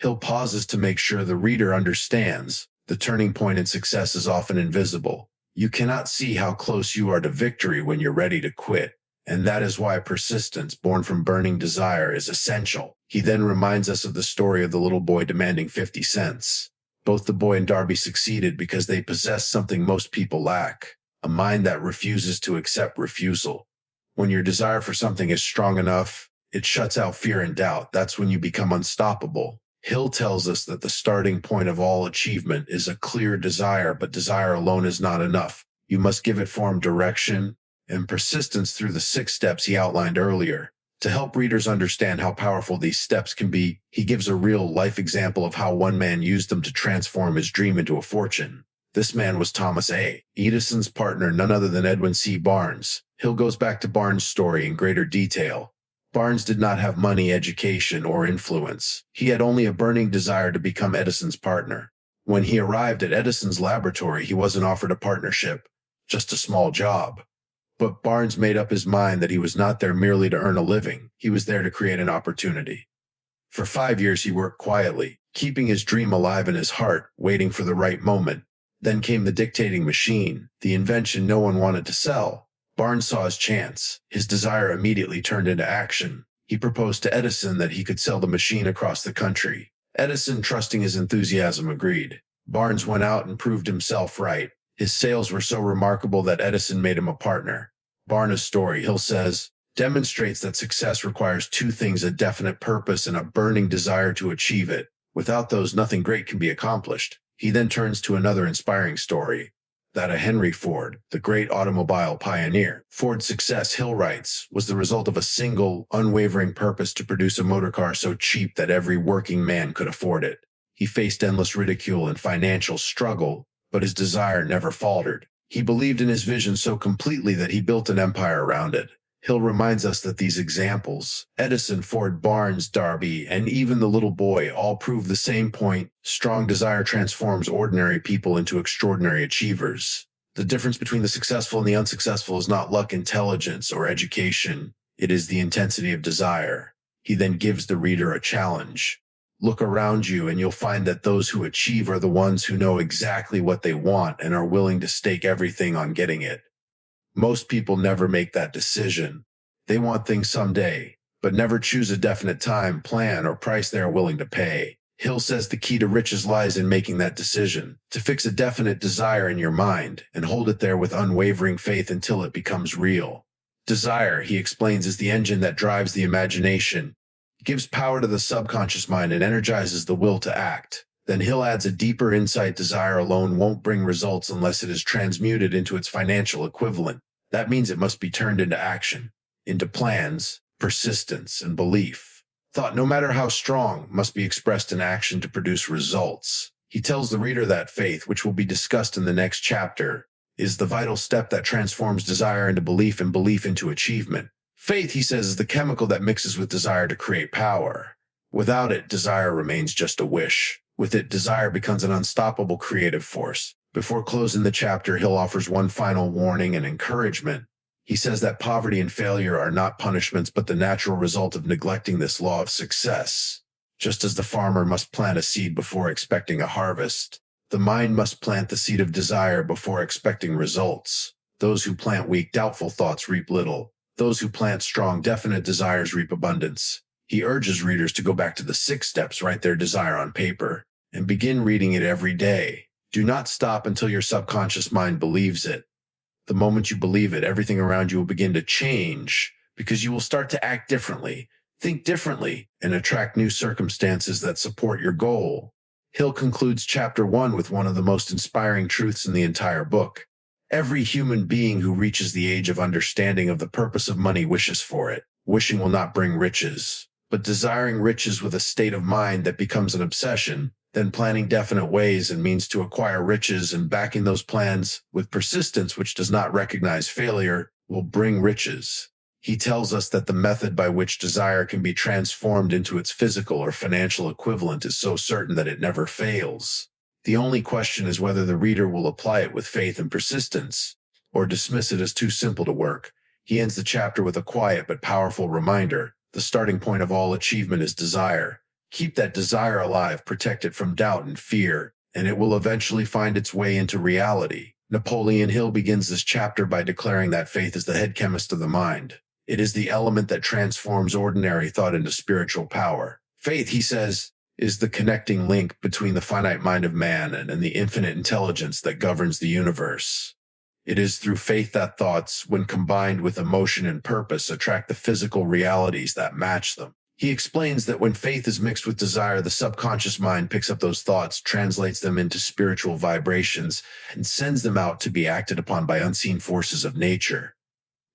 Hill pauses to make sure the reader understands the turning point in success is often invisible. You cannot see how close you are to victory when you're ready to quit. And that is why persistence, born from burning desire, is essential. He then reminds us of the story of the little boy demanding 50 cents. Both the boy and Darby succeeded because they possessed something most people lack, a mind that refuses to accept refusal. When your desire for something is strong enough, it shuts out fear and doubt. That's when you become unstoppable. Hill tells us that the starting point of all achievement is a clear desire, but desire alone is not enough. You must give it form, direction, and persistence through the 6 steps he outlined earlier. To help readers understand how powerful these steps can be, he gives a real-life example of how one man used them to transform his dream into a fortune. This man was Thomas A. Edison's partner, none other than Edwin C. Barnes. Hill goes back to Barnes' story in greater detail. Barnes did not have money, education, or influence. He had only a burning desire to become Edison's partner. When he arrived at Edison's laboratory, he wasn't offered a partnership, just a small job. But Barnes made up his mind that he was not there merely to earn a living. He was there to create an opportunity. For 5 years, he worked quietly, keeping his dream alive in his heart, waiting for the right moment. Then came the dictating machine, the invention no one wanted to sell. Barnes saw his chance. His desire immediately turned into action. He proposed to Edison that he could sell the machine across the country. Edison, trusting his enthusiasm, agreed. Barnes went out and proved himself right. His sales were so remarkable that Edison made him a partner. Barnes' story, Hill says, demonstrates that success requires 2 things: a definite purpose and a burning desire to achieve it. Without those, nothing great can be accomplished. He then turns to another inspiring story, that of Henry Ford, the great automobile pioneer. Ford's success, Hill writes, was the result of a single, unwavering purpose to produce a motor car so cheap that every working man could afford it. He faced endless ridicule and financial struggle, but his desire never faltered. He believed in his vision so completely that he built an empire around it. Hill reminds us that these examples, Edison, Ford, Barnes, Darby, and even the little boy, all prove the same point: strong desire transforms ordinary people into extraordinary achievers. The difference between the successful and the unsuccessful is not luck, intelligence, or education. It is the intensity of desire. He then gives the reader a challenge. Look around you and you'll find that those who achieve are the ones who know exactly what they want and are willing to stake everything on getting it. Most people never make that decision. They want things someday, but never choose a definite time, plan, or price they are willing to pay. Hill says the key to riches lies in making that decision, to fix a definite desire in your mind and hold it there with unwavering faith until it becomes real. Desire, he explains, is the engine that drives the imagination, gives power to the subconscious mind, and energizes the will to act. Then Hill adds a deeper insight: desire alone won't bring results unless it is transmuted into its financial equivalent. That means it must be turned into action, into plans, persistence, and belief. Thought, no matter how strong, must be expressed in action to produce results. He tells the reader that faith, which will be discussed in the next chapter, is the vital step that transforms desire into belief and belief into achievement. Faith, he says, is the chemical that mixes with desire to create power. Without it, desire remains just a wish. With it, desire becomes an unstoppable creative force. Before closing the chapter, Hill offers one final warning and encouragement. He says that poverty and failure are not punishments, but the natural result of neglecting this law of success. Just as the farmer must plant a seed before expecting a harvest, the mind must plant the seed of desire before expecting results. Those who plant weak, doubtful thoughts reap little. Those who plant strong, definite desires reap abundance. He urges readers to go back to the 6 steps, write their desire on paper, and begin reading it every day. Do not stop until your subconscious mind believes it. The moment you believe it, everything around you will begin to change, because you will start to act differently, think differently, and attract new circumstances that support your goal. Hill concludes chapter 1 with one of the most inspiring truths in the entire book. Every human being who reaches the age of understanding of the purpose of money wishes for it. Wishing will not bring riches, but desiring riches with a state of mind that becomes an obsession, then planning definite ways and means to acquire riches and backing those plans with persistence, which does not recognize failure, will bring riches. He tells us that the method by which desire can be transformed into its physical or financial equivalent is so certain that it never fails. The only question is whether the reader will apply it with faith and persistence, or dismiss it as too simple to work. He ends the chapter with a quiet but powerful reminder: the starting point of all achievement is desire. Keep that desire alive, protect it from doubt and fear, and it will eventually find its way into reality. Napoleon Hill begins this chapter by declaring that faith is the head chemist of the mind. It is the element that transforms ordinary thought into spiritual power. Faith, he says, is the connecting link between the finite mind of man and the infinite intelligence that governs the universe. It is through faith that thoughts, when combined with emotion and purpose, attract the physical realities that match them. He explains that when faith is mixed with desire, the subconscious mind picks up those thoughts, translates them into spiritual vibrations, and sends them out to be acted upon by unseen forces of nature.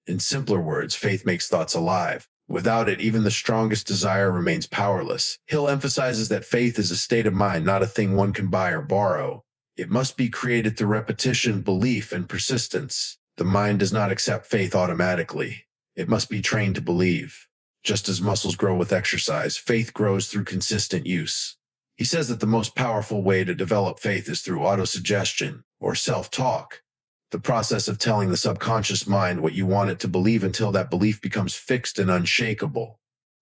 In simpler words, faith makes thoughts alive. Without it, even the strongest desire remains powerless. Hill emphasizes that faith is a state of mind, not a thing one can buy or borrow. It must be created through repetition, belief, and persistence. The mind does not accept faith automatically. It must be trained to believe. Just as muscles grow with exercise, faith grows through consistent use. He says that the most powerful way to develop faith is through autosuggestion, or self-talk, the process of telling the subconscious mind what you want it to believe until that belief becomes fixed and unshakable.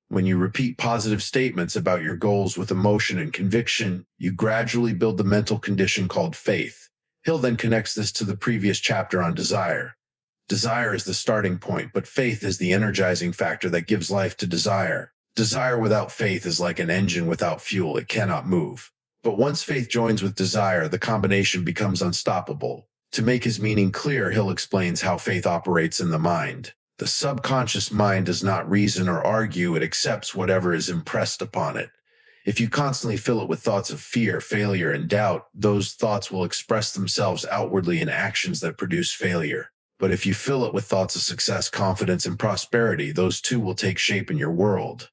When you repeat positive statements about your goals with emotion and conviction, you gradually build the mental condition called faith. Hill then connects this to the previous chapter on desire. Desire is the starting point, but faith is the energizing factor that gives life to desire. Desire without faith is like an engine without fuel. It cannot move. But once faith joins with desire, the combination becomes unstoppable. To make his meaning clear, Hill explains how faith operates in the mind. The subconscious mind does not reason or argue. It accepts whatever is impressed upon it. If you constantly fill it with thoughts of fear, failure, and doubt, those thoughts will express themselves outwardly in actions that produce failure. But if you fill it with thoughts of success, confidence, and prosperity, those too will take shape in your world.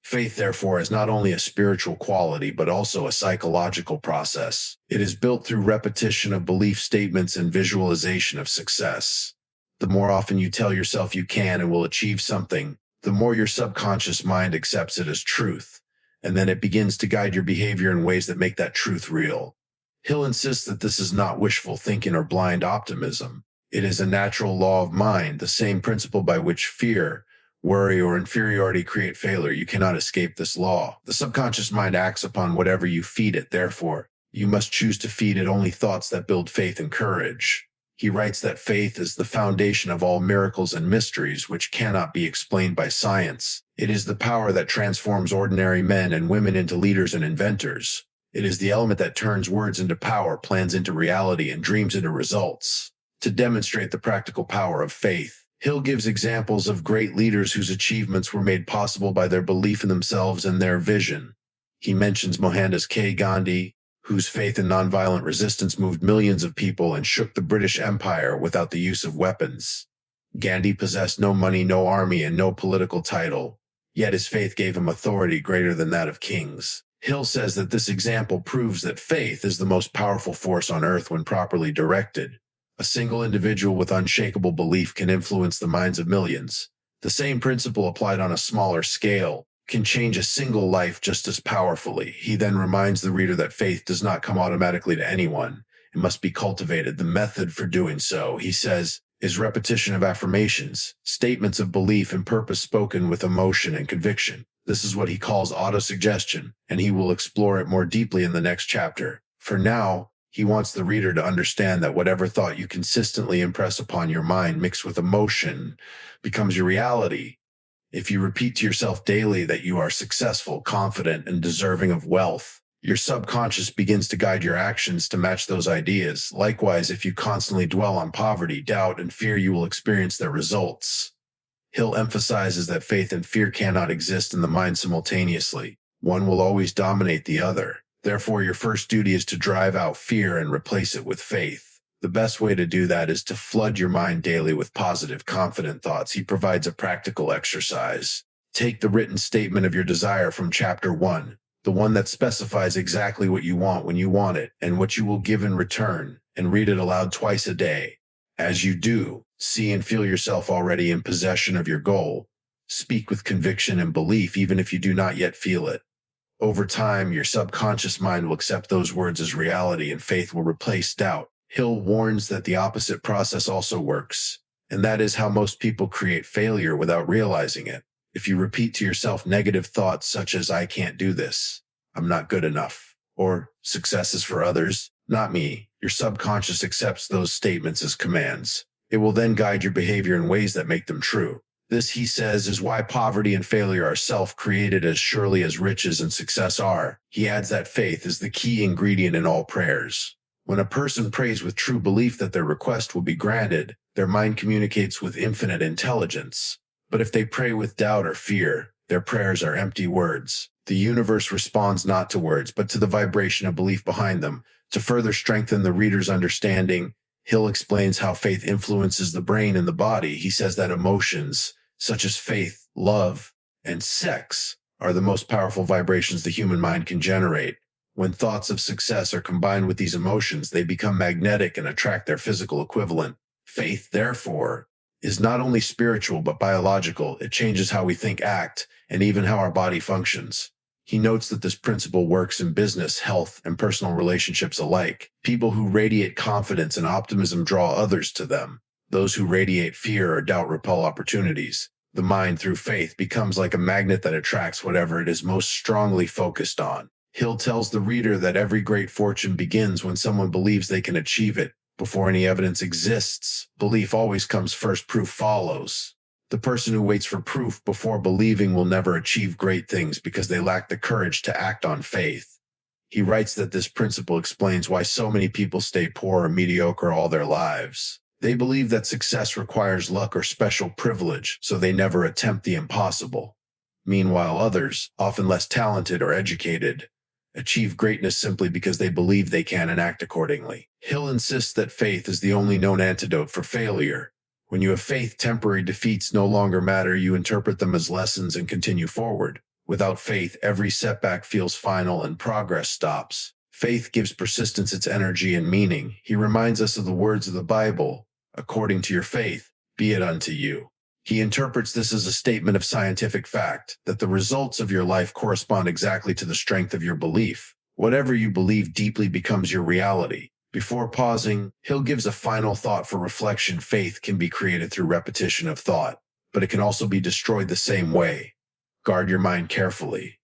Faith, therefore, is not only a spiritual quality, but also a psychological process. It is built through repetition of belief statements and visualization of success. The more often you tell yourself you can and will achieve something, the more your subconscious mind accepts it as truth, and then it begins to guide your behavior in ways that make that truth real. Hill insists that this is not wishful thinking or blind optimism. It is a natural law of mind, the same principle by which fear, worry, or inferiority create failure. You cannot escape this law. The subconscious mind acts upon whatever you feed it. Therefore, you must choose to feed it only thoughts that build faith and courage. He writes that faith is the foundation of all miracles and mysteries which cannot be explained by science. It is the power that transforms ordinary men and women into leaders and inventors. It is the element that turns words into power, plans into reality, and dreams into results. To demonstrate the practical power of faith, Hill gives examples of great leaders whose achievements were made possible by their belief in themselves and their vision. He mentions Mohandas K. Gandhi, whose faith in nonviolent resistance moved millions of people and shook the British Empire without the use of weapons. Gandhi possessed no money, no army, and no political title, yet his faith gave him authority greater than that of kings. Hill says that this example proves that faith is the most powerful force on earth when properly directed. A single individual with unshakable belief can influence the minds of millions. The same principle applied on a smaller scale can change a single life just as powerfully. He then reminds the reader that faith does not come automatically to anyone. It must be cultivated. The method for doing so, he says, is repetition of affirmations, statements of belief and purpose spoken with emotion and conviction. This is what he calls autosuggestion, and he will explore it more deeply in the next chapter. For now, he wants the reader to understand that whatever thought you consistently impress upon your mind mixed with emotion becomes your reality. If you repeat to yourself daily that you are successful, confident, and deserving of wealth, your subconscious begins to guide your actions to match those ideas. Likewise, if you constantly dwell on poverty, doubt, and fear, you will experience their results. Hill emphasizes that faith and fear cannot exist in the mind simultaneously. One will always dominate the other. Therefore, your first duty is to drive out fear and replace it with faith. The best way to do that is to flood your mind daily with positive, confident thoughts. He provides a practical exercise. Take the written statement of your desire from chapter 1, the one that specifies exactly what you want when you want it and what you will give in return, and read it aloud twice a day. As you do, see and feel yourself already in possession of your goal. Speak with conviction and belief even if you do not yet feel it. Over time, your subconscious mind will accept those words as reality and faith will replace doubt. Hill warns that the opposite process also works, and that is how most people create failure without realizing it. If you repeat to yourself negative thoughts such as, I can't do this, I'm not good enough, or success is for others, not me, your subconscious accepts those statements as commands. It will then guide your behavior in ways that make them true. This, he says, is why poverty and failure are self-created as surely as riches and success are. He adds that faith is the key ingredient in all prayers. When a person prays with true belief that their request will be granted, their mind communicates with infinite intelligence. But if they pray with doubt or fear, their prayers are empty words. The universe responds not to words, but to the vibration of belief behind them. To further strengthen the reader's understanding, Hill explains how faith influences the brain and the body. He says that emotions, such as faith, love, and sex, are the most powerful vibrations the human mind can generate. When thoughts of success are combined with these emotions, they become magnetic and attract their physical equivalent. Faith, therefore, is not only spiritual but biological. It changes how we think, act, and even how our body functions. He notes that this principle works in business, health, and personal relationships alike. People who radiate confidence and optimism draw others to them. Those who radiate fear or doubt repel opportunities. The mind, through faith, becomes like a magnet that attracts whatever it is most strongly focused on. Hill tells the reader that every great fortune begins when someone believes they can achieve it. Before any evidence exists, belief always comes first, proof follows. The person who waits for proof before believing will never achieve great things because they lack the courage to act on faith. He writes that this principle explains why so many people stay poor or mediocre all their lives. They believe that success requires luck or special privilege, so they never attempt the impossible. Meanwhile, others, often less talented or educated, achieve greatness simply because they believe they can and act accordingly. Hill insists that faith is the only known antidote for failure. When you have faith, temporary defeats no longer matter. You interpret them as lessons and continue forward. Without faith, every setback feels final and progress stops. Faith gives persistence its energy and meaning. He reminds us of the words of the Bible, according to your faith, be it unto you. He interprets this as a statement of scientific fact, that the results of your life correspond exactly to the strength of your belief. Whatever you believe deeply becomes your reality. Before pausing, Hill gives a final thought for reflection. Faith can be created through repetition of thought, but it can also be destroyed the same way. Guard your mind carefully.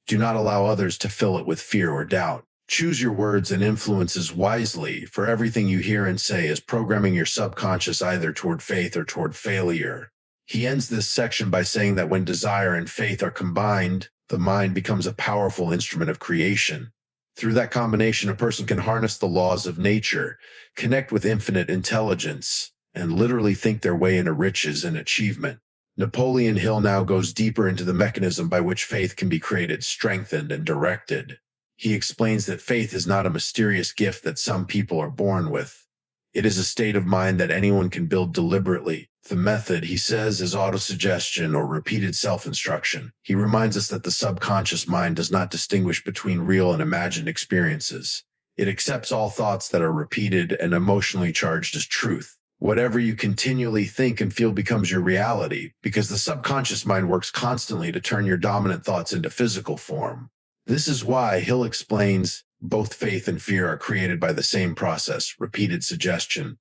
Do not allow others to fill it with fear or doubt. Choose your words and influences wisely, for everything you hear and say is programming your subconscious either toward faith or toward failure. He ends this section by saying that when desire and faith are combined, the mind becomes a powerful instrument of creation. Through that combination, a person can harness the laws of nature, connect with infinite intelligence, and literally think their way into riches and achievement. Napoleon Hill now goes deeper into the mechanism by which faith can be created, strengthened, and directed. He explains that faith is not a mysterious gift that some people are born with. It is a state of mind that anyone can build deliberately. The method, he says, is autosuggestion or repeated self-instruction. He reminds us that the subconscious mind does not distinguish between real and imagined experiences. It accepts all thoughts that are repeated and emotionally charged as truth. Whatever you continually think and feel becomes your reality, because the subconscious mind works constantly to turn your dominant thoughts into physical form. This is why, Hill explains, both faith and fear are created by the same process, repeated suggestion.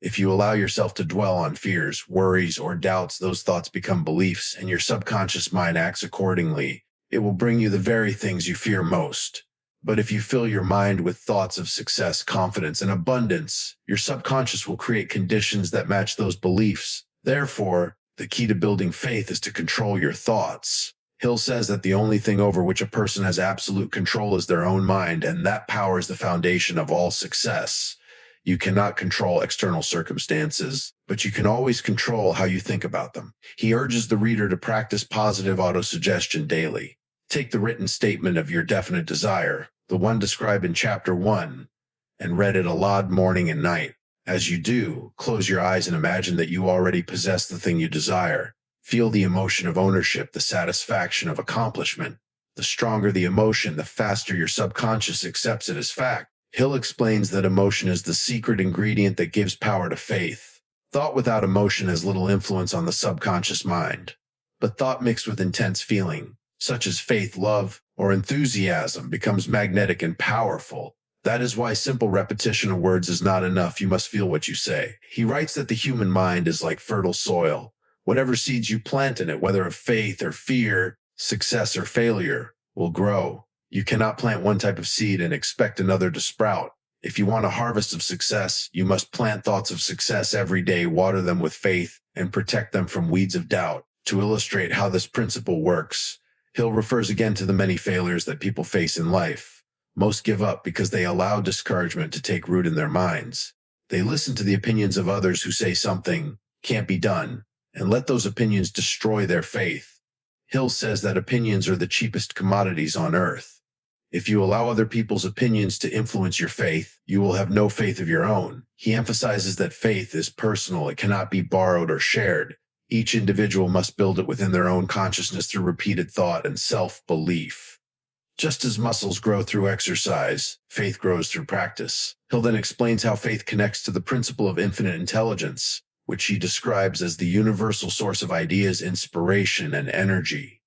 If you allow yourself to dwell on fears, worries, or doubts, those thoughts become beliefs, and your subconscious mind acts accordingly. It will bring you the very things you fear most. But if you fill your mind with thoughts of success, confidence, and abundance, your subconscious will create conditions that match those beliefs. Therefore, the key to building faith is to control your thoughts. Hill says that the only thing over which a person has absolute control is their own mind, and that power is the foundation of all success. You cannot control external circumstances, but you can always control how you think about them. He urges the reader to practice positive autosuggestion daily. Take the written statement of your definite desire, the one described in Chapter 1, and read it aloud morning and night. As you do, close your eyes and imagine that you already possess the thing you desire. Feel the emotion of ownership, the satisfaction of accomplishment. The stronger the emotion, the faster your subconscious accepts it as fact. Hill explains that emotion is the secret ingredient that gives power to faith. Thought without emotion has little influence on the subconscious mind, but thought mixed with intense feeling, such as faith, love, or enthusiasm, becomes magnetic and powerful. That is why simple repetition of words is not enough. You must feel what you say. He writes that the human mind is like fertile soil. Whatever seeds you plant in it, whether of faith or fear, success or failure, will grow. You cannot plant one type of seed and expect another to sprout. If you want a harvest of success, you must plant thoughts of success every day, water them with faith, and protect them from weeds of doubt. To illustrate how this principle works, Hill refers again to the many failures that people face in life. Most give up because they allow discouragement to take root in their minds. They listen to the opinions of others who say something can't be done, and let those opinions destroy their faith. Hill says that opinions are the cheapest commodities on earth. If you allow other people's opinions to influence your faith, you will have no faith of your own. He emphasizes that faith is personal. It cannot be borrowed or shared. Each individual must build it within their own consciousness through repeated thought and self-belief. Just as muscles grow through exercise, faith grows through practice. Hill then explains how faith connects to the principle of infinite intelligence, which he describes as the universal source of ideas, inspiration, and energy.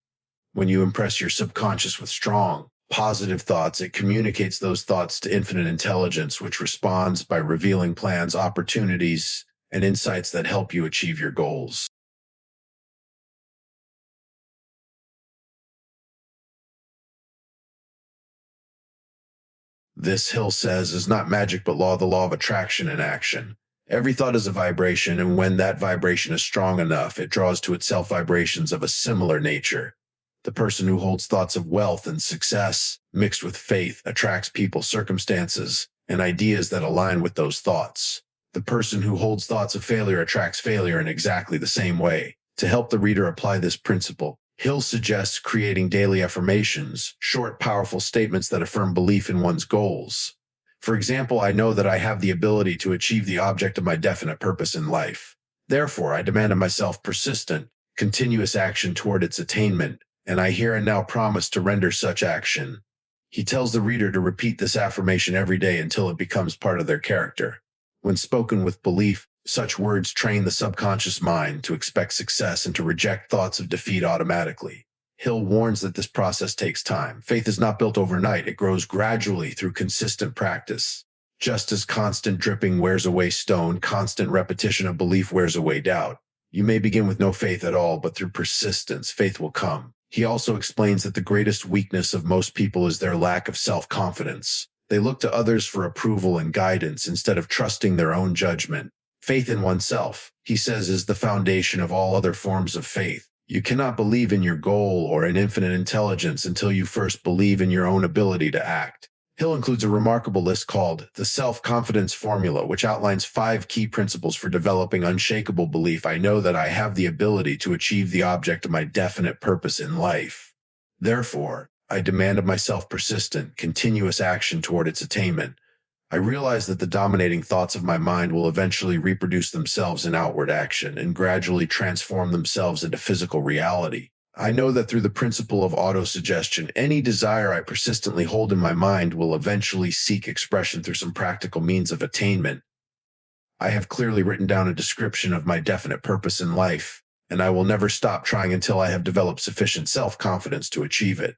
When you impress your subconscious with strong, positive thoughts, it communicates those thoughts to infinite intelligence, which responds by revealing plans, opportunities, and insights that help you achieve your goals. This, Hill says, is not magic but the law of attraction in action. Every thought is a vibration, and when that vibration is strong enough, it draws to itself vibrations of a similar nature. The person who holds thoughts of wealth and success, mixed with faith, attracts people, circumstances, and ideas that align with those thoughts. The person who holds thoughts of failure attracts failure in exactly the same way. To help the reader apply this principle, Hill suggests creating daily affirmations, short, powerful statements that affirm belief in one's goals. For example, I know that I have the ability to achieve the object of my definite purpose in life. Therefore, I demand of myself persistent, continuous action toward its attainment, and I here and now promise to render such action. He tells the reader to repeat this affirmation every day until it becomes part of their character. When spoken with belief, such words train the subconscious mind to expect success and to reject thoughts of defeat automatically. Hill warns that this process takes time. Faith is not built overnight. It grows gradually through consistent practice. Just as constant dripping wears away stone, constant repetition of belief wears away doubt. You may begin with no faith at all, but through persistence, faith will come. He also explains that the greatest weakness of most people is their lack of self-confidence. They look to others for approval and guidance instead of trusting their own judgment. Faith in oneself, he says, is the foundation of all other forms of faith. You cannot believe in your goal or in infinite intelligence until you first believe in your own ability to act. Hill includes a remarkable list called the Self-Confidence Formula, which outlines 5 key principles for developing unshakable belief. I know that I have the ability to achieve the object of my definite purpose in life. Therefore, I demand of myself persistent, continuous action toward its attainment. I realize that the dominating thoughts of my mind will eventually reproduce themselves in outward action and gradually transform themselves into physical reality. I know that through the principle of autosuggestion, any desire I persistently hold in my mind will eventually seek expression through some practical means of attainment. I have clearly written down a description of my definite purpose in life, and I will never stop trying until I have developed sufficient self-confidence to achieve it.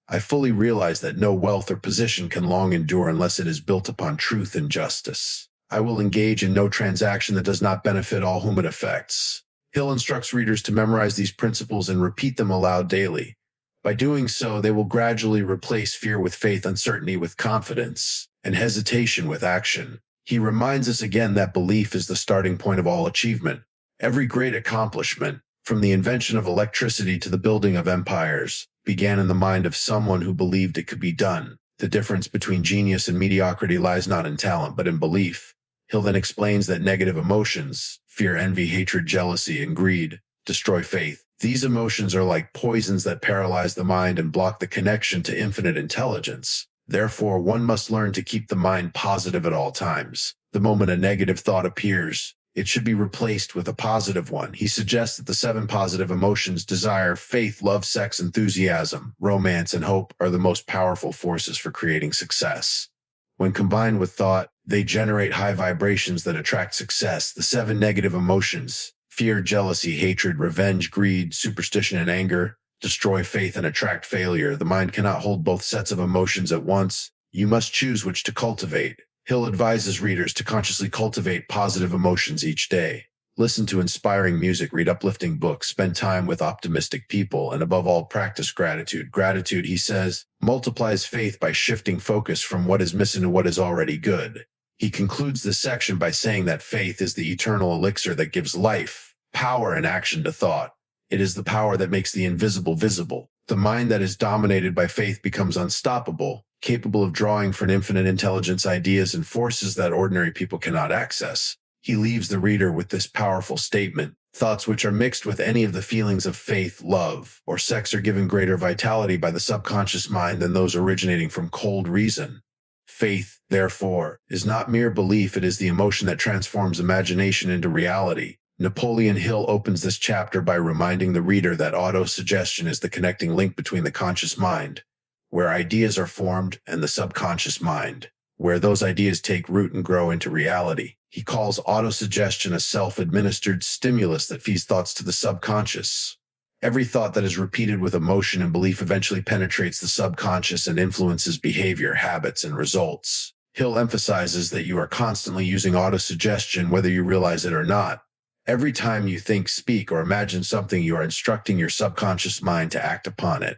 I fully realize that no wealth or position can long endure unless it is built upon truth and justice. I will engage in no transaction that does not benefit all whom it affects. Hill instructs readers to memorize these principles and repeat them aloud daily. By doing so, they will gradually replace fear with faith, uncertainty with confidence, and hesitation with action. He reminds us again that belief is the starting point of all achievement. Every great accomplishment, from the invention of electricity to the building of empires, began in the mind of someone who believed it could be done. The difference between genius and mediocrity lies not in talent, but in belief. Hill then explains that negative emotions, fear, envy, hatred, jealousy, and greed, destroy faith. These emotions are like poisons that paralyze the mind and block the connection to infinite intelligence. Therefore, one must learn to keep the mind positive at all times. The moment a negative thought appears, it should be replaced with a positive one. He suggests that the 7 positive emotions, desire, faith, love, sex, enthusiasm, romance, and hope, are the most powerful forces for creating success. When combined with thought, they generate high vibrations that attract success. The 7 negative emotions, fear, jealousy, hatred, revenge, greed, superstition, and anger, destroy faith and attract failure. The mind cannot hold both sets of emotions at once. You must choose which to cultivate. Hill advises readers to consciously cultivate positive emotions each day. Listen to inspiring music, read uplifting books, spend time with optimistic people, and above all, practice gratitude. Gratitude, he says, multiplies faith by shifting focus from what is missing to what is already good. He concludes this section by saying that faith is the eternal elixir that gives life, power, and action to thought. It is the power that makes the invisible visible. The mind that is dominated by faith becomes unstoppable, capable of drawing from infinite intelligence ideas and forces that ordinary people cannot access. He leaves the reader with this powerful statement: thoughts which are mixed with any of the feelings of faith, love, or sex are given greater vitality by the subconscious mind than those originating from cold reason. Faith, therefore, is not mere belief, it is the emotion that transforms imagination into reality. Napoleon Hill opens this chapter by reminding the reader that autosuggestion is the connecting link between the conscious mind, where ideas are formed, and the subconscious mind, where those ideas take root and grow into reality. He calls autosuggestion a self-administered stimulus that feeds thoughts to the subconscious. Every thought that is repeated with emotion and belief eventually penetrates the subconscious and influences behavior, habits, and results. Hill emphasizes that you are constantly using autosuggestion whether you realize it or not. Every time you think, speak, or imagine something, you are instructing your subconscious mind to act upon it.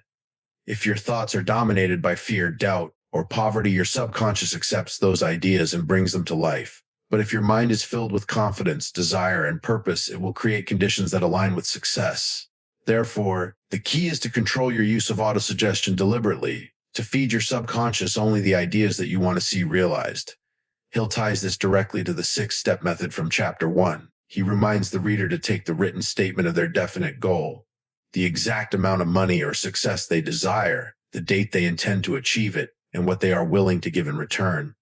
If your thoughts are dominated by fear, doubt, or poverty, your subconscious accepts those ideas and brings them to life. But if your mind is filled with confidence, desire, and purpose, it will create conditions that align with success. Therefore, the key is to control your use of autosuggestion deliberately, to feed your subconscious only the ideas that you want to see realized. Hill ties this directly to the 6-step method from Chapter 1. He reminds the reader to take the written statement of their definite goal, the exact amount of money or success they desire, the date they intend to achieve it, and what they are willing to give in return,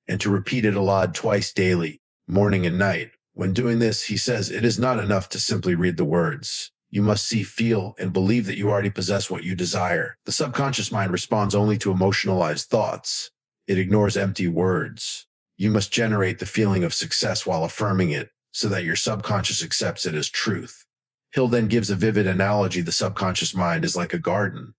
and to repeat it aloud twice daily, morning and night. When doing this, he says, it is not enough to simply read the words. You must see, feel, and believe that you already possess what you desire. The subconscious mind responds only to emotionalized thoughts. It ignores empty words. You must generate the feeling of success while affirming it, so that your subconscious accepts it as truth. Hill then gives a vivid analogy. The subconscious mind is like a garden.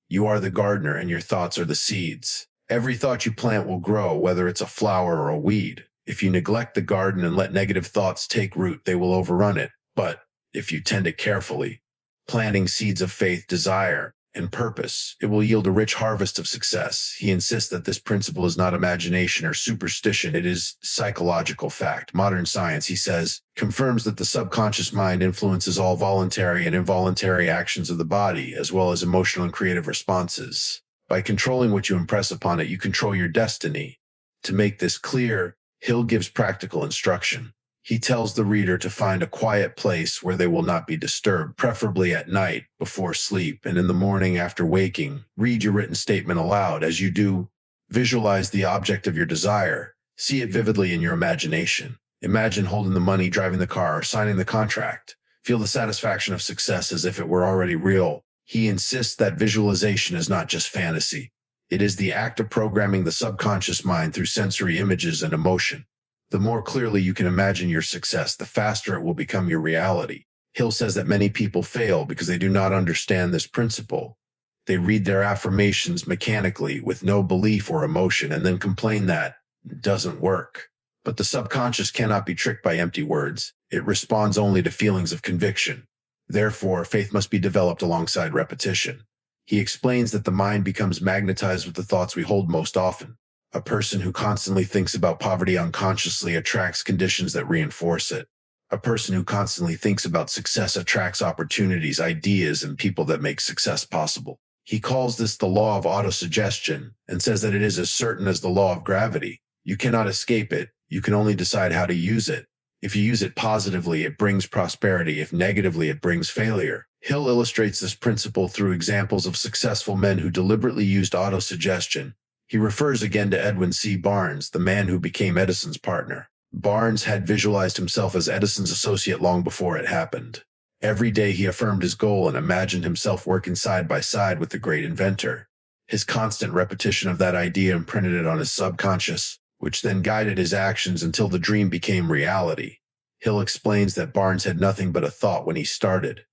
You are the gardener and your thoughts are the seeds. Every thought you plant will grow, whether it's a flower or a weed. If you neglect the garden and let negative thoughts take root, they will overrun it. But if you tend it carefully, planting seeds of faith, desire, and purpose, it will yield a rich harvest of success. He insists that this principle is not imagination or superstition, it is psychological fact. Modern science, he says, confirms that the subconscious mind influences all voluntary and involuntary actions of the body, as well as emotional and creative responses. By controlling what you impress upon it, you control your destiny. To make this clear, Hill gives practical instruction. He tells the reader to find a quiet place where they will not be disturbed, preferably at night before sleep, and in the morning after waking. Read your written statement aloud. As you do, visualize the object of your desire. See it vividly in your imagination. Imagine holding the money, driving the car, or signing the contract. Feel the satisfaction of success as if it were already real. He insists that visualization is not just fantasy. It is the act of programming the subconscious mind through sensory images and emotion. The more clearly you can imagine your success, the faster it will become your reality. Hill says that many people fail because they do not understand this principle. They read their affirmations mechanically with no belief or emotion and then complain that it doesn't work. But the subconscious cannot be tricked by empty words. It responds only to feelings of conviction. Therefore, faith must be developed alongside repetition. He explains that the mind becomes magnetized with the thoughts we hold most often. A person who constantly thinks about poverty unconsciously attracts conditions that reinforce it. A person who constantly thinks about success attracts opportunities, ideas, and people that make success possible. He calls this the law of autosuggestion and says that it is as certain as the law of gravity. You cannot escape it. You can only decide how to use it. If you use it positively, it brings prosperity. If negatively, it brings failure. Hill illustrates this principle through examples of successful men who deliberately used autosuggestion. He refers again to Edwin C. Barnes, the man who became Edison's partner. Barnes had visualized himself as Edison's associate long before it happened. Every day he affirmed his goal and imagined himself working side by side with the great inventor. His constant repetition of that idea imprinted it on his subconscious, which then guided his actions until the dream became reality. Hill explains that Barnes had nothing but a thought when he started.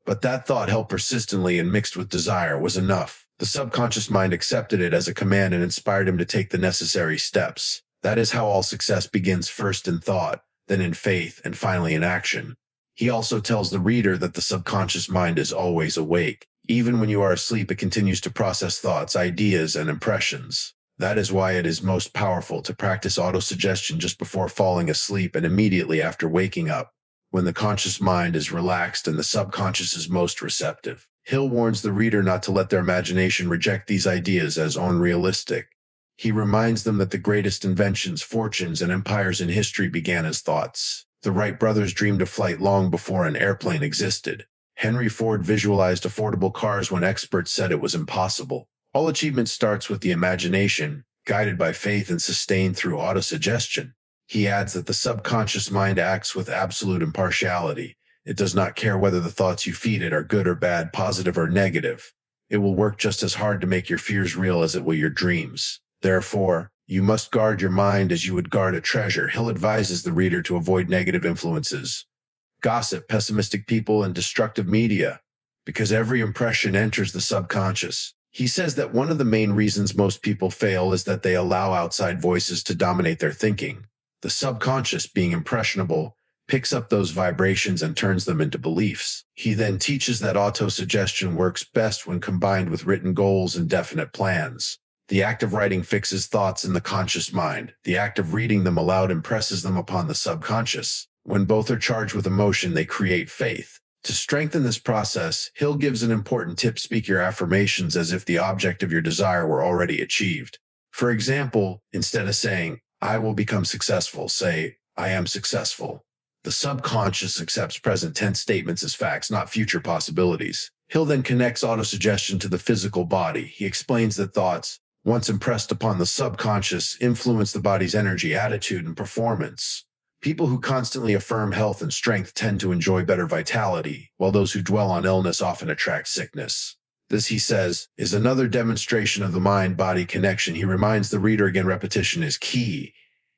But that thought held persistently and mixed with desire was enough. The subconscious mind accepted it as a command and inspired him to take the necessary steps. That is how all success begins, first in thought, then in faith, and finally in action. He also tells the reader that the subconscious mind is always awake. Even when you are asleep, it continues to process thoughts, ideas, and impressions. That is why it is most powerful to practice autosuggestion just before falling asleep and immediately after waking up, when the conscious mind is relaxed and the subconscious is most receptive. Hill warns the reader not to let their imagination reject these ideas as unrealistic. He reminds them that the greatest inventions, fortunes, and empires in history began as thoughts. The Wright brothers dreamed of flight long before an airplane existed. Henry Ford visualized affordable cars when experts said it was impossible. All achievement starts with the imagination, guided by faith and sustained through autosuggestion. He adds that the subconscious mind acts with absolute impartiality. It does not care whether the thoughts you feed it are good or bad, positive or negative. It will work just as hard to make your fears real as it will your dreams. Therefore, you must guard your mind as you would guard a treasure. Hill advises the reader to avoid negative influences, gossip, pessimistic people, and destructive media, because every impression enters the subconscious. He says that one of the main reasons most people fail is that they allow outside voices to dominate their thinking. The subconscious, being impressionable, picks up those vibrations and turns them into beliefs. He then teaches that autosuggestion works best when combined with written goals and definite plans. The act of writing fixes thoughts in the conscious mind. The act of reading them aloud impresses them upon the subconscious. When both are charged with emotion, they create faith. To strengthen this process, Hill gives an important tip: speak your affirmations as if the object of your desire were already achieved. For example, instead of saying, "I will become successful," say, "I am successful." The subconscious accepts present tense statements as facts, not future possibilities. Hill then connects autosuggestion to the physical body. He explains that thoughts, once impressed upon the subconscious, influence the body's energy, attitude, and performance. People who constantly affirm health and strength tend to enjoy better vitality, while those who dwell on illness often attract sickness. This, he says, is another demonstration of the mind-body connection. He reminds the reader again, repetition is key.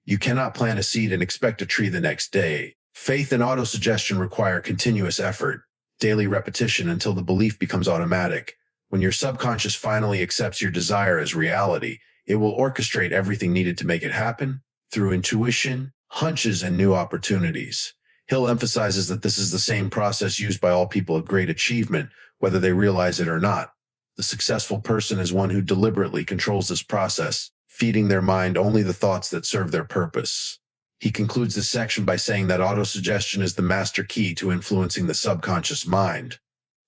You cannot plant a seed and expect a tree the next day. Faith and autosuggestion require continuous effort, daily repetition until the belief becomes automatic. When your subconscious finally accepts your desire as reality, it will orchestrate everything needed to make it happen through intuition, hunches, and new opportunities. Hill emphasizes that this is the same process used by all people of great achievement, whether they realize it or not. The successful person is one who deliberately controls this process, feeding their mind only the thoughts that serve their purpose. He concludes this section by saying that autosuggestion is the master key to influencing the subconscious mind.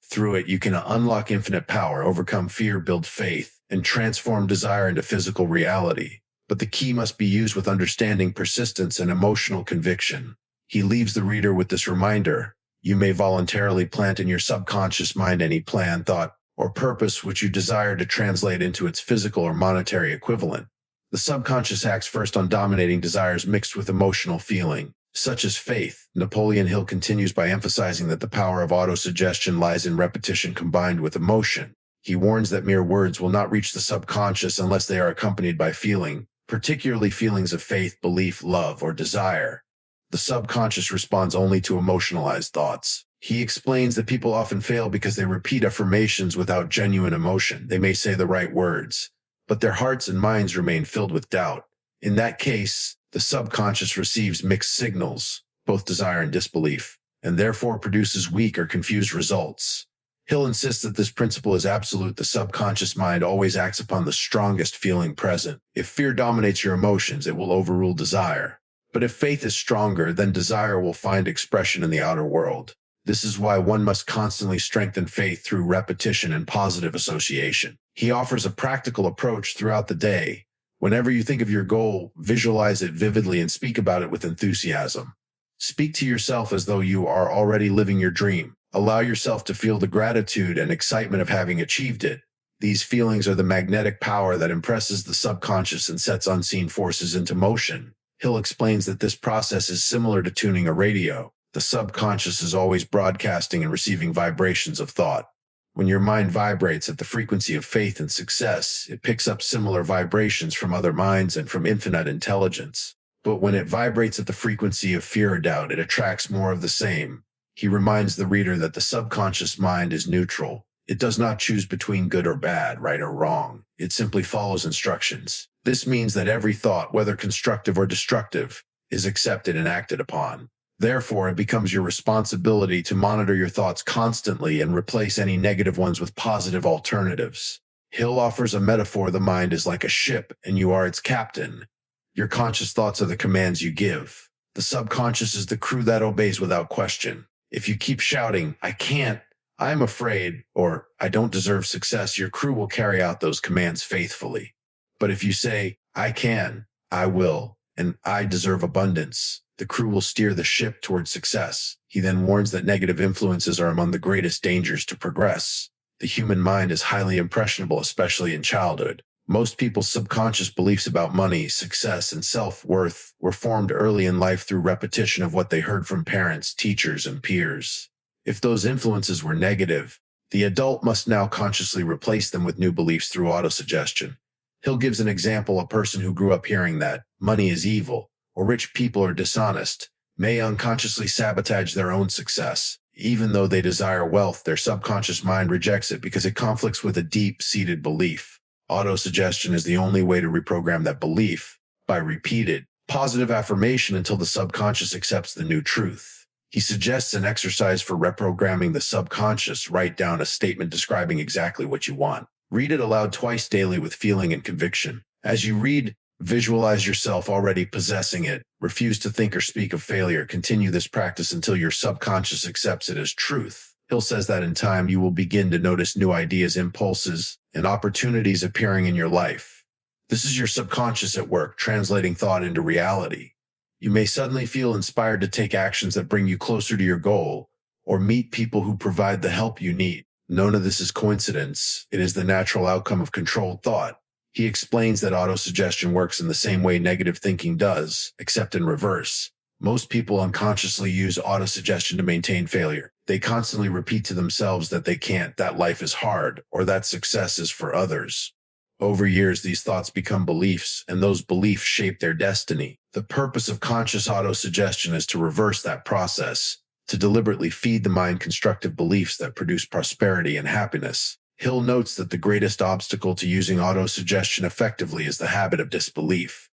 Through it, you can unlock infinite power, overcome fear, build faith, and transform desire into physical reality. But the key must be used with understanding, persistence, and emotional conviction. He leaves the reader with this reminder: you may voluntarily plant in your subconscious mind any plan, thought, or purpose which you desire to translate into its physical or monetary equivalent. The subconscious acts first on dominating desires mixed with emotional feeling, such as faith. Napoleon Hill continues by emphasizing that the power of autosuggestion lies in repetition combined with emotion. He warns that mere words will not reach the subconscious unless they are accompanied by feeling, particularly feelings of faith, belief, love, or desire. The subconscious responds only to emotionalized thoughts. He explains that people often fail because they repeat affirmations without genuine emotion. They may say the right words, but their hearts and minds remain filled with doubt. In that case, the subconscious receives mixed signals, both desire and disbelief, and therefore produces weak or confused results. Hill insists that this principle is absolute. The subconscious mind always acts upon the strongest feeling present. If fear dominates your emotions, it will overrule desire. But if faith is stronger, then desire will find expression in the outer world. This is why one must constantly strengthen faith through repetition and positive association. He offers a practical approach throughout the day. Whenever you think of your goal, visualize it vividly and speak about it with enthusiasm. Speak to yourself as though you are already living your dream. Allow yourself to feel the gratitude and excitement of having achieved it. These feelings are the magnetic power that impresses the subconscious and sets unseen forces into motion. Hill explains that this process is similar to tuning a radio. The subconscious is always broadcasting and receiving vibrations of thought. When your mind vibrates at the frequency of faith and success, it picks up similar vibrations from other minds and from infinite intelligence. But when it vibrates at the frequency of fear or doubt, it attracts more of the same. He reminds the reader that the subconscious mind is neutral. It does not choose between good or bad, right or wrong. It simply follows instructions. This means that every thought, whether constructive or destructive, is accepted and acted upon. Therefore, it becomes your responsibility to monitor your thoughts constantly and replace any negative ones with positive alternatives. Hill offers a metaphor: the mind is like a ship, and you are its captain. Your conscious thoughts are the commands you give. The subconscious is the crew that obeys without question. If you keep shouting, "I can't," "I am afraid," or "I don't deserve success," your crew will carry out those commands faithfully. But if you say, "I can," "I will," and "I deserve abundance," the crew will steer the ship towards success. He then warns that negative influences are among the greatest dangers to progress. The human mind is highly impressionable, especially in childhood. Most people's subconscious beliefs about money, success, and self-worth were formed early in life through repetition of what they heard from parents, teachers, and peers. If those influences were negative, the adult must now consciously replace them with new beliefs through autosuggestion. Hill gives an example: a person who grew up hearing that money is evil or rich people are dishonest may unconsciously sabotage their own success. Even though they desire wealth, their subconscious mind rejects it because it conflicts with a deep-seated belief. Autosuggestion is the only way to reprogram that belief, by repeated, positive affirmation until the subconscious accepts the new truth. He suggests an exercise for reprogramming the subconscious. Write down a statement describing exactly what you want. Read it aloud twice daily with feeling and conviction. As you read, visualize yourself already possessing it. Refuse to think or speak of failure. Continue this practice until your subconscious accepts it as truth. Hill says that in time you will begin to notice new ideas, impulses, and opportunities appearing in your life. This is your subconscious at work, translating thought into reality. You may suddenly feel inspired to take actions that bring you closer to your goal, or meet people who provide the help you need. None of this is coincidence. It is the natural outcome of controlled thought. He explains that autosuggestion works in the same way negative thinking does, except in reverse. Most people unconsciously use autosuggestion to maintain failure. They constantly repeat to themselves that they can't, that life is hard, or that success is for others. Over years, these thoughts become beliefs, and those beliefs shape their destiny. The purpose of conscious autosuggestion is to reverse that process, to deliberately feed the mind constructive beliefs that produce prosperity and happiness. Hill notes that the greatest obstacle to using autosuggestion effectively is the habit of disbelief.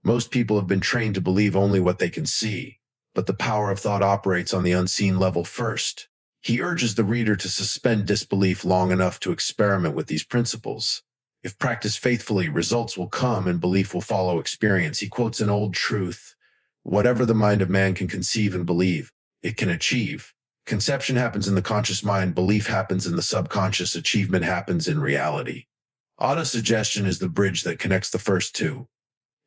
Most people have been trained to believe only what they can see, but the power of thought operates on the unseen level first. He urges the reader to suspend disbelief long enough to experiment with these principles. If practiced faithfully, results will come and belief will follow experience. He quotes an old truth: "Whatever the mind of man can conceive and believe, it can achieve." Conception happens in the conscious mind, belief happens in the subconscious, achievement happens in reality. Autosuggestion is the bridge that connects the first two.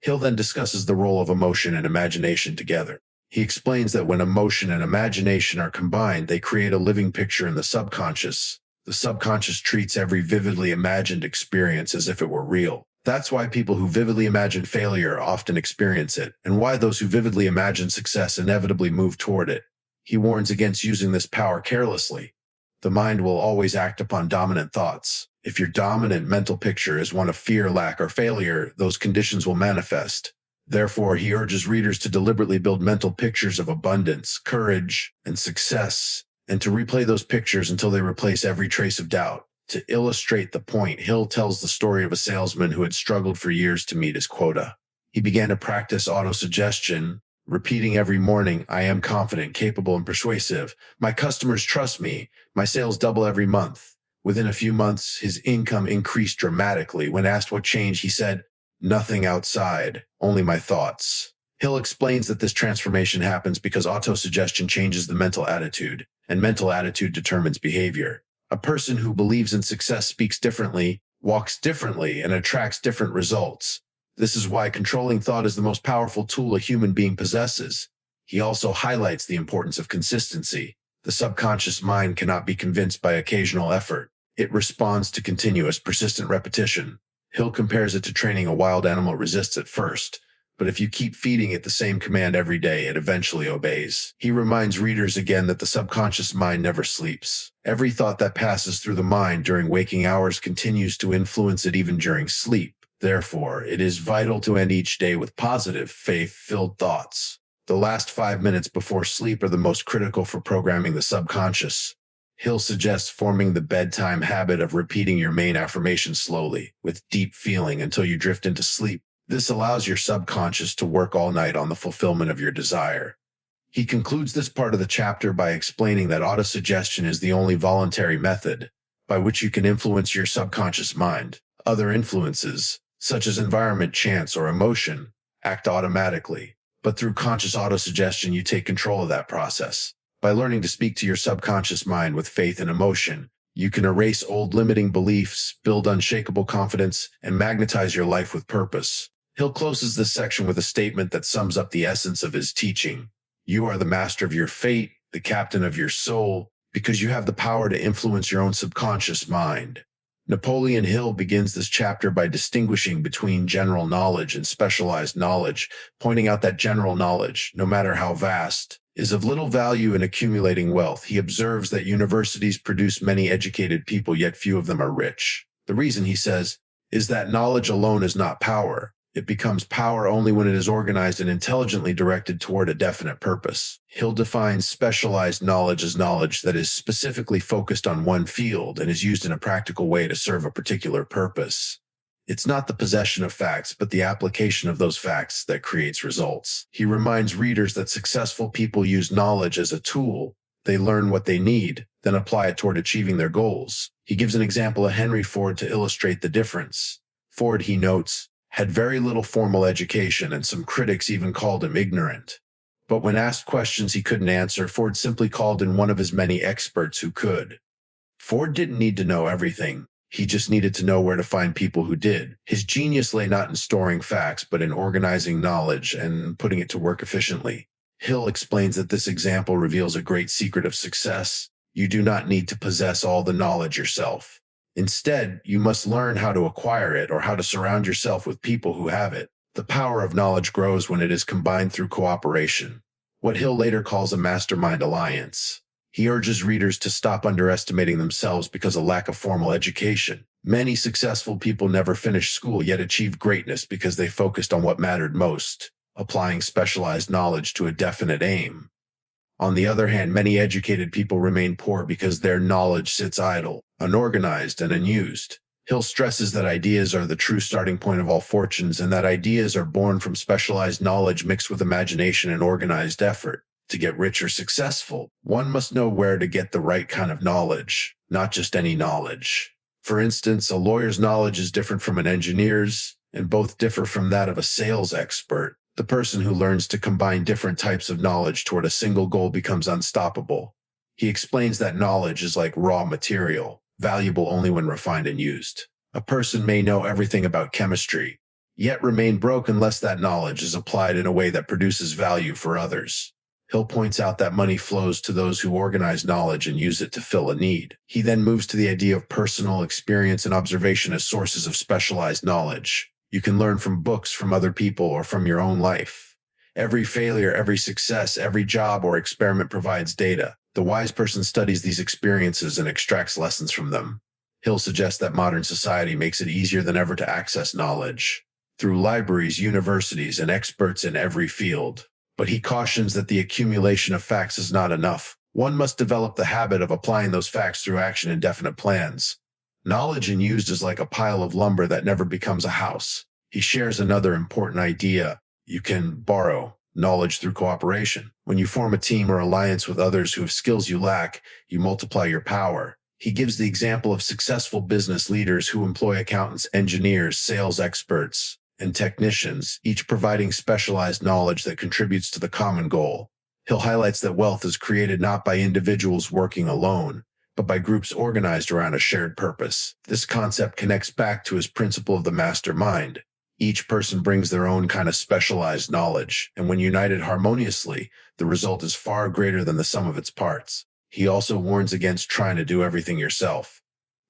Hill then discusses the role of emotion and imagination together. He explains that when emotion and imagination are combined, they create a living picture in the subconscious. The subconscious treats every vividly imagined experience as if it were real. That's why people who vividly imagine failure often experience it, and why those who vividly imagine success inevitably move toward it. He warns against using this power carelessly. The mind will always act upon dominant thoughts. If your dominant mental picture is one of fear, lack, or failure, those conditions will manifest. Therefore, he urges readers to deliberately build mental pictures of abundance, courage, and success, and to replay those pictures until they replace every trace of doubt. To illustrate the point, Hill tells the story of a salesman who had struggled for years to meet his quota. He began to practice autosuggestion, repeating every morning, "I am confident, capable, and persuasive. My customers trust me. My sales double every month." Within a few months, his income increased dramatically. When asked what changed, he said, "Nothing outside, only my thoughts." Hill explains that this transformation happens because autosuggestion changes the mental attitude, and mental attitude determines behavior. A person who believes in success speaks differently, walks differently, and attracts different results. This is why controlling thought is the most powerful tool a human being possesses. He also highlights the importance of consistency. The subconscious mind cannot be convinced by occasional effort. It responds to continuous, persistent repetition. Hill compares it to training a wild animal. It resists at first, but if you keep feeding it the same command every day, it eventually obeys. He reminds readers again that the subconscious mind never sleeps. Every thought that passes through the mind during waking hours continues to influence it even during sleep. Therefore, it is vital to end each day with positive, faith-filled thoughts. The last 5 minutes before sleep are the most critical for programming the subconscious. Hill suggests forming the bedtime habit of repeating your main affirmation slowly, with deep feeling until you drift into sleep. This allows your subconscious to work all night on the fulfillment of your desire. He concludes this part of the chapter by explaining that autosuggestion is the only voluntary method by which you can influence your subconscious mind. Other influences, such as environment, chance, or emotion, act automatically. But through conscious autosuggestion, you take control of that process. By learning to speak to your subconscious mind with faith and emotion, you can erase old limiting beliefs, build unshakable confidence, and magnetize your life with purpose. Hill closes this section with a statement that sums up the essence of his teaching. You are the master of your fate, the captain of your soul, because you have the power to influence your own subconscious mind. Napoleon Hill begins this chapter by distinguishing between general knowledge and specialized knowledge, pointing out that general knowledge, no matter how vast, is of little value in accumulating wealth. He observes that universities produce many educated people, yet few of them are rich. The reason, he says, is that knowledge alone is not power. It becomes power only when it is organized and intelligently directed toward a definite purpose. Hill defines specialized knowledge as knowledge that is specifically focused on one field and is used in a practical way to serve a particular purpose. It's not the possession of facts, but the application of those facts that creates results. He reminds readers that successful people use knowledge as a tool. They learn what they need, then apply it toward achieving their goals. He gives an example of Henry Ford to illustrate the difference. Ford, he notes, had very little formal education, and some critics even called him ignorant. But when asked questions he couldn't answer, Ford simply called in one of his many experts who could. Ford didn't need to know everything. He just needed to know where to find people who did. His genius lay not in storing facts, but in organizing knowledge and putting it to work efficiently. Hill explains that this example reveals a great secret of success. You do not need to possess all the knowledge yourself. Instead, you must learn how to acquire it or how to surround yourself with people who have it. The power of knowledge grows when it is combined through cooperation, what Hill later calls a mastermind alliance. He urges readers to stop underestimating themselves because of lack of formal education. Many successful people never finish school yet achieve greatness because they focused on what mattered most, applying specialized knowledge to a definite aim. On the other hand, many educated people remain poor because their knowledge sits idle, unorganized, and unused. Hill stresses that ideas are the true starting point of all fortunes and that ideas are born from specialized knowledge mixed with imagination and organized effort. To get rich or successful, one must know where to get the right kind of knowledge, not just any knowledge. For instance, a lawyer's knowledge is different from an engineer's, and both differ from that of a sales expert. The person who learns to combine different types of knowledge toward a single goal becomes unstoppable. He explains that knowledge is like raw material, valuable only when refined and used. A person may know everything about chemistry, yet remain broke unless that knowledge is applied in a way that produces value for others. Hill points out that money flows to those who organize knowledge and use it to fill a need. He then moves to the idea of personal experience and observation as sources of specialized knowledge. You can learn from books, from other people, or from your own life. Every failure, every success, every job or experiment provides data. The wise person studies these experiences and extracts lessons from them. Hill suggests that modern society makes it easier than ever to access knowledge through libraries, universities, and experts in every field. But he cautions that the accumulation of facts is not enough. One must develop the habit of applying those facts through action and definite plans. Knowledge and used is like a pile of lumber that never becomes a house. He shares another important idea. You can borrow knowledge through cooperation. When you form a team or alliance with others who have skills you lack, you multiply your power. He gives the example of successful business leaders who employ accountants, engineers, sales experts, and technicians, each providing specialized knowledge that contributes to the common goal. Hill highlights that wealth is created not by individuals working alone, but by groups organized around a shared purpose. This concept connects back to his principle of the mastermind. Each person brings their own kind of specialized knowledge, and when united harmoniously, the result is far greater than the sum of its parts. He also warns against trying to do everything yourself.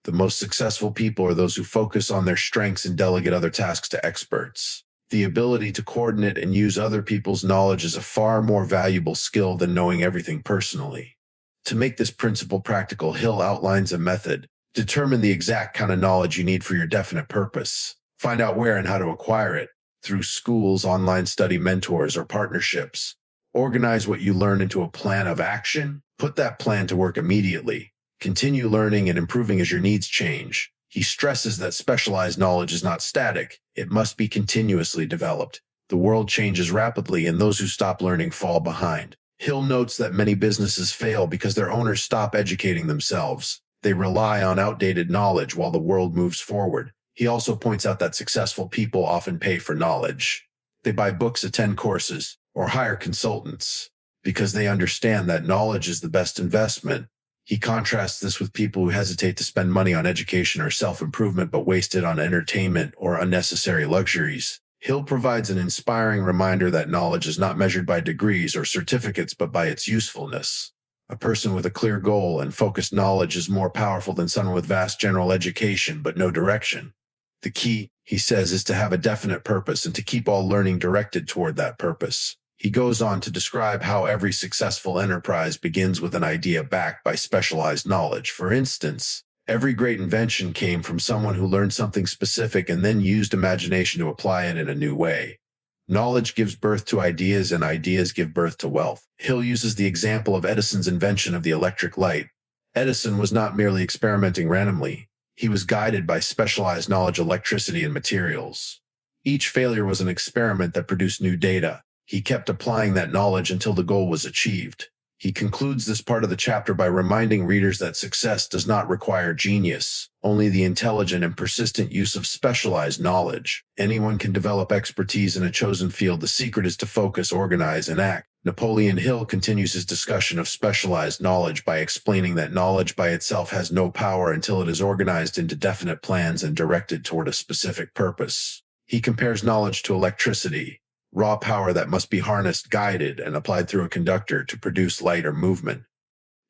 The most successful people are those who focus on their strengths and delegate other tasks to experts. The ability to coordinate and use other people's knowledge is a far more valuable skill than knowing everything personally. To make this principle practical, Hill outlines a method. Determine the exact kind of knowledge you need for your definite purpose. Find out where and how to acquire it, through schools, online study mentors, or partnerships. Organize what you learn into a plan of action. Put that plan to work immediately. Continue learning and improving as your needs change. He stresses that specialized knowledge is not static, it must be continuously developed. The world changes rapidly, and those who stop learning fall behind. Hill notes that many businesses fail because their owners stop educating themselves. They rely on outdated knowledge while the world moves forward. He also points out that successful people often pay for knowledge. They buy books, attend courses, or hire consultants because they understand that knowledge is the best investment. He contrasts this with people who hesitate to spend money on education or self-improvement but waste it on entertainment or unnecessary luxuries. Hill provides an inspiring reminder that knowledge is not measured by degrees or certificates but by its usefulness. A person with a clear goal and focused knowledge is more powerful than someone with vast general education but no direction. The key, he says, is to have a definite purpose and to keep all learning directed toward that purpose. He goes on to describe how every successful enterprise begins with an idea backed by specialized knowledge. For instance, every great invention came from someone who learned something specific and then used imagination to apply it in a new way. Knowledge gives birth to ideas, and ideas give birth to wealth. Hill uses the example of Edison's invention of the electric light. Edison was not merely experimenting randomly. He was guided by specialized knowledge of electricity and materials. Each failure was an experiment that produced new data. He kept applying that knowledge until the goal was achieved. He concludes this part of the chapter by reminding readers that success does not require genius, only the intelligent and persistent use of specialized knowledge. Anyone can develop expertise in a chosen field. The secret is to focus, organize, and act. Napoleon Hill continues his discussion of specialized knowledge by explaining that knowledge by itself has no power until it is organized into definite plans and directed toward a specific purpose. He compares knowledge to electricity, raw power that must be harnessed, guided, and applied through a conductor to produce light or movement.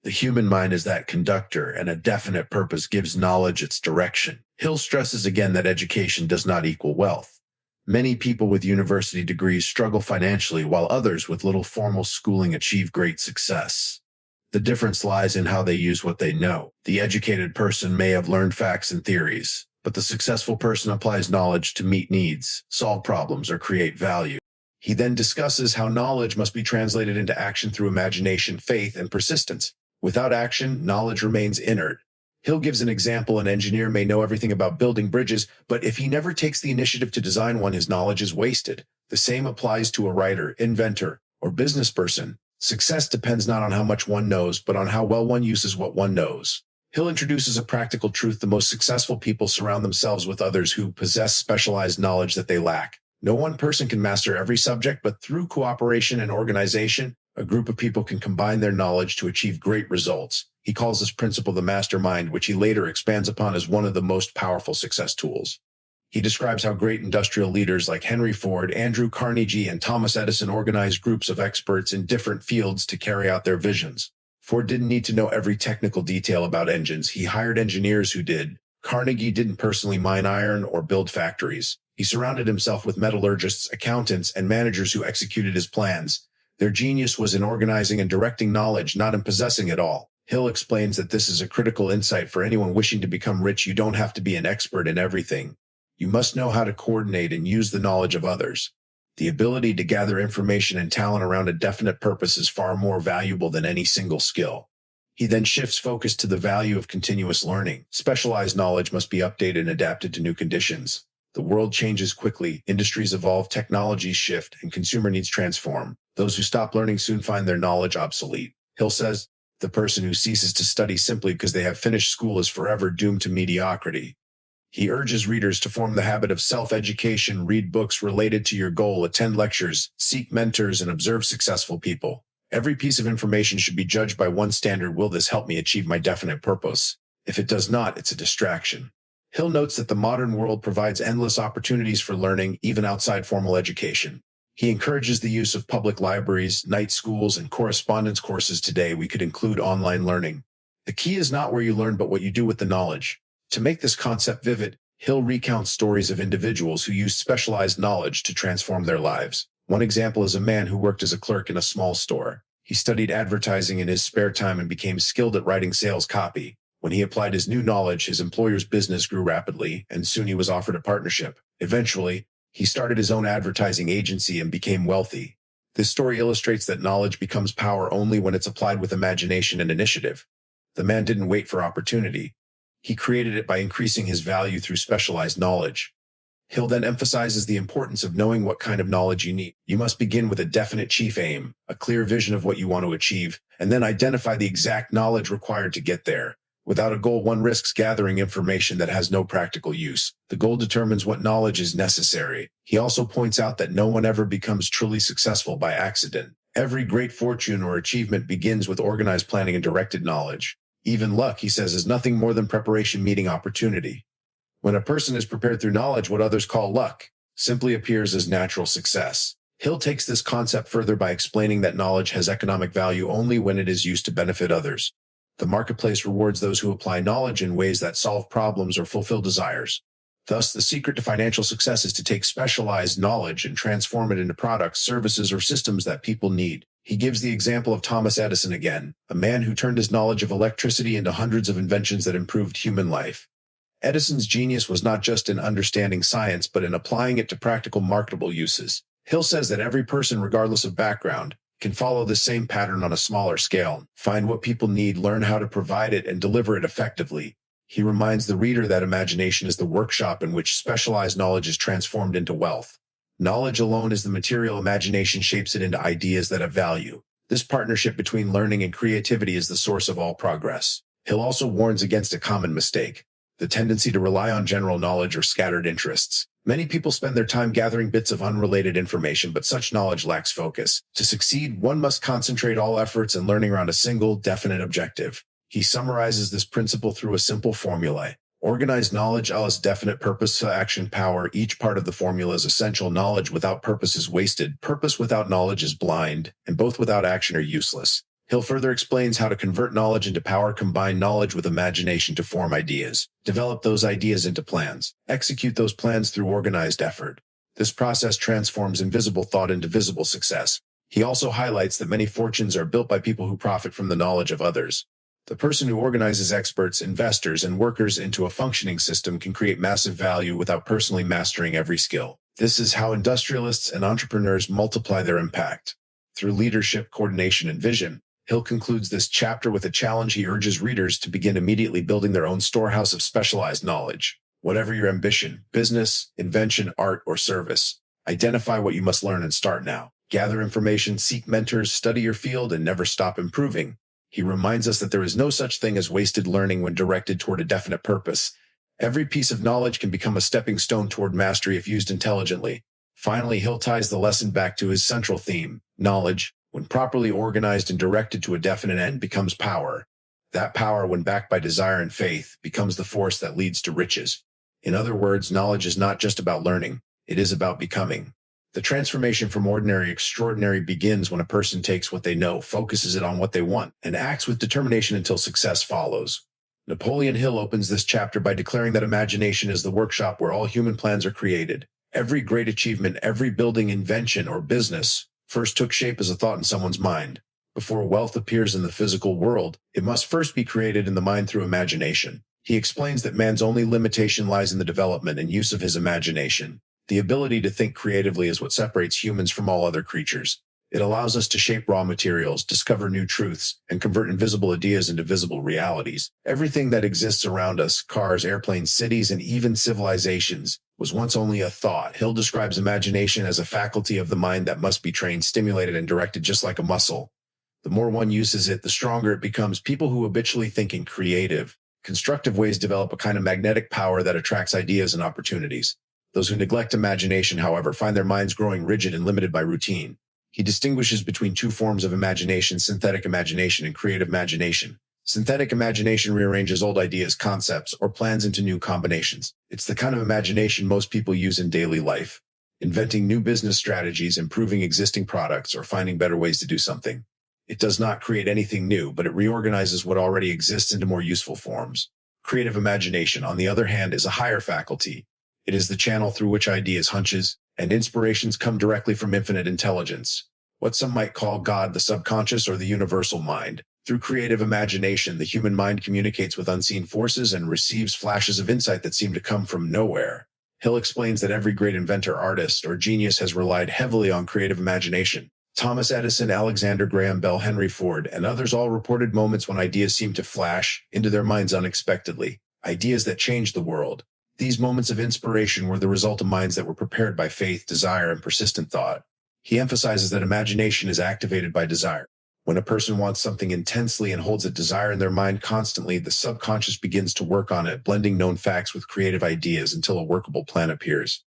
The human mind is that conductor, and a definite purpose gives knowledge its direction. Hill stresses again that education does not equal wealth. Many people with university degrees struggle financially, while others with little formal schooling achieve great success. The difference lies in how they use what they know. The educated person may have learned facts and theories, but the successful person applies knowledge to meet needs, solve problems, or create value. He then discusses how knowledge must be translated into action through imagination, faith, and persistence. Without action, knowledge remains inert. Hill gives an example. An engineer may know everything about building bridges, but if he never takes the initiative to design one, his knowledge is wasted. The same applies to a writer, inventor, or business person. Success depends not on how much one knows, but on how well one uses what one knows. Hill introduces a practical truth: the most successful people surround themselves with others who possess specialized knowledge that they lack. No one person can master every subject, but through cooperation and organization, a group of people can combine their knowledge to achieve great results. He calls this principle the mastermind, which he later expands upon as one of the most powerful success tools. He describes how great industrial leaders like Henry Ford, Andrew Carnegie, and Thomas Edison organized groups of experts in different fields to carry out their visions. Ford didn't need to know every technical detail about engines. He hired engineers who did. Carnegie didn't personally mine iron or build factories. He surrounded himself with metallurgists, accountants, and managers who executed his plans. Their genius was in organizing and directing knowledge, not in possessing it all. Hill explains that this is a critical insight for anyone wishing to become rich. You don't have to be an expert in everything. You must know how to coordinate and use the knowledge of others. The ability to gather information and talent around a definite purpose is far more valuable than any single skill. He then shifts focus to the value of continuous learning. Specialized knowledge must be updated and adapted to new conditions. The world changes quickly, industries evolve, technologies shift, and consumer needs transform. Those who stop learning soon find their knowledge obsolete. Hill says, the person who ceases to study simply because they have finished school is forever doomed to mediocrity. He urges readers to form the habit of self-education, read books related to your goal, attend lectures, seek mentors, and observe successful people. Every piece of information should be judged by one standard: will this help me achieve my definite purpose? If it does not, it's a distraction. Hill notes that the modern world provides endless opportunities for learning, even outside formal education. He encourages the use of public libraries, night schools, and correspondence courses. Today, we could include online learning. The key is not where you learn, but what you do with the knowledge. To make this concept vivid, Hill recounts stories of individuals who used specialized knowledge to transform their lives. One example is a man who worked as a clerk in a small store. He studied advertising in his spare time and became skilled at writing sales copy. When he applied his new knowledge, his employer's business grew rapidly, and soon he was offered a partnership. Eventually, he started his own advertising agency and became wealthy. This story illustrates that knowledge becomes power only when it's applied with imagination and initiative. The man didn't wait for opportunity. He created it by increasing his value through specialized knowledge. Hill then emphasizes the importance of knowing what kind of knowledge you need. You must begin with a definite chief aim, a clear vision of what you want to achieve, and then identify the exact knowledge required to get there. Without a goal, one risks gathering information that has no practical use. The goal determines what knowledge is necessary. He also points out that no one ever becomes truly successful by accident. Every great fortune or achievement begins with organized planning and directed knowledge. Even luck, he says, is nothing more than preparation meeting opportunity. When a person is prepared through knowledge, what others call luck simply appears as natural success. Hill takes this concept further by explaining that knowledge has economic value only when it is used to benefit others. The marketplace rewards those who apply knowledge in ways that solve problems or fulfill desires. Thus, the secret to financial success is to take specialized knowledge and transform it into products, services, or systems that people need. He gives the example of Thomas Edison again, a man who turned his knowledge of electricity into hundreds of inventions that improved human life. Edison's genius was not just in understanding science, but in applying it to practical, marketable uses. Hill says that every person, regardless of background, can follow the same pattern on a smaller scale, find what people need, learn how to provide it, and deliver it effectively. He reminds the reader that imagination is the workshop in which specialized knowledge is transformed into wealth. Knowledge alone is the material, imagination shapes it into ideas that have value. This partnership between learning and creativity is the source of all progress. Hill also warns against a common mistake: the tendency to rely on general knowledge or scattered interests. Many people spend their time gathering bits of unrelated information, but such knowledge lacks focus. To succeed, one must concentrate all efforts and learning around a single, definite objective. He summarizes this principle through a simple formula: organized knowledge plus definite purpose to action power. Each part of the formula is essential. Knowledge without purpose is wasted. Purpose without knowledge is blind, and both without action are useless. Hill further explains how to convert knowledge into power, combine knowledge with imagination to form ideas, develop those ideas into plans, execute those plans through organized effort. This process transforms invisible thought into visible success. He also highlights that many fortunes are built by people who profit from the knowledge of others. The person who organizes experts, investors, and workers into a functioning system can create massive value without personally mastering every skill. This is how industrialists and entrepreneurs multiply their impact, through leadership, coordination, and vision. Hill concludes this chapter with a challenge. He urges readers to begin immediately building their own storehouse of specialized knowledge. Whatever your ambition, business, invention, art, or service, identify what you must learn and start now. Gather information, seek mentors, study your field, and never stop improving. He reminds us that there is no such thing as wasted learning when directed toward a definite purpose. Every piece of knowledge can become a stepping stone toward mastery if used intelligently. Finally, Hill ties the lesson back to his central theme: knowledge, when properly organized and directed to a definite end, becomes power. That power, when backed by desire and faith, becomes the force that leads to riches. In other words, knowledge is not just about learning, it is about becoming. The transformation from ordinary to extraordinary begins when a person takes what they know, focuses it on what they want, and acts with determination until success follows. Napoleon Hill opens this chapter by declaring that imagination is the workshop where all human plans are created. Every great achievement, every building, invention, or business first took shape as a thought in someone's mind. Before wealth appears in the physical world, it must first be created in the mind through imagination. He explains that man's only limitation lies in the development and use of his imagination. The ability to think creatively is what separates humans from all other creatures. It allows us to shape raw materials, discover new truths, and convert invisible ideas into visible realities. Everything that exists around us, cars, airplanes, cities, and even civilizations, was once only a thought. Hill describes imagination as a faculty of the mind that must be trained, stimulated, and directed just like a muscle. The more one uses it, the stronger it becomes. People who habitually think in creative, constructive ways develop a kind of magnetic power that attracts ideas and opportunities. Those who neglect imagination, however, find their minds growing rigid and limited by routine. He distinguishes between two forms of imagination: synthetic imagination and creative imagination. Synthetic imagination rearranges old ideas, concepts, or plans into new combinations. It's the kind of imagination most people use in daily life, inventing new business strategies, improving existing products, or finding better ways to do something. It does not create anything new, but it reorganizes what already exists into more useful forms. Creative imagination, on the other hand, is a higher faculty. It is the channel through which ideas, hunches, and inspirations come directly from infinite intelligence, what some might call God, the subconscious, or the universal mind. Through creative imagination, the human mind communicates with unseen forces and receives flashes of insight that seem to come from nowhere. Hill explains that every great inventor, artist, or genius has relied heavily on creative imagination. Thomas Edison, Alexander Graham Bell, Henry Ford, and others all reported moments when ideas seemed to flash into their minds unexpectedly. ideas that changed the world. These moments of inspiration were the result of minds that were prepared by faith, desire, and persistent thought. He emphasizes that imagination is activated by desire. When a person wants something intensely and holds a desire in their mind constantly, the subconscious begins to work on it, blending known facts with creative ideas until a workable plan appears.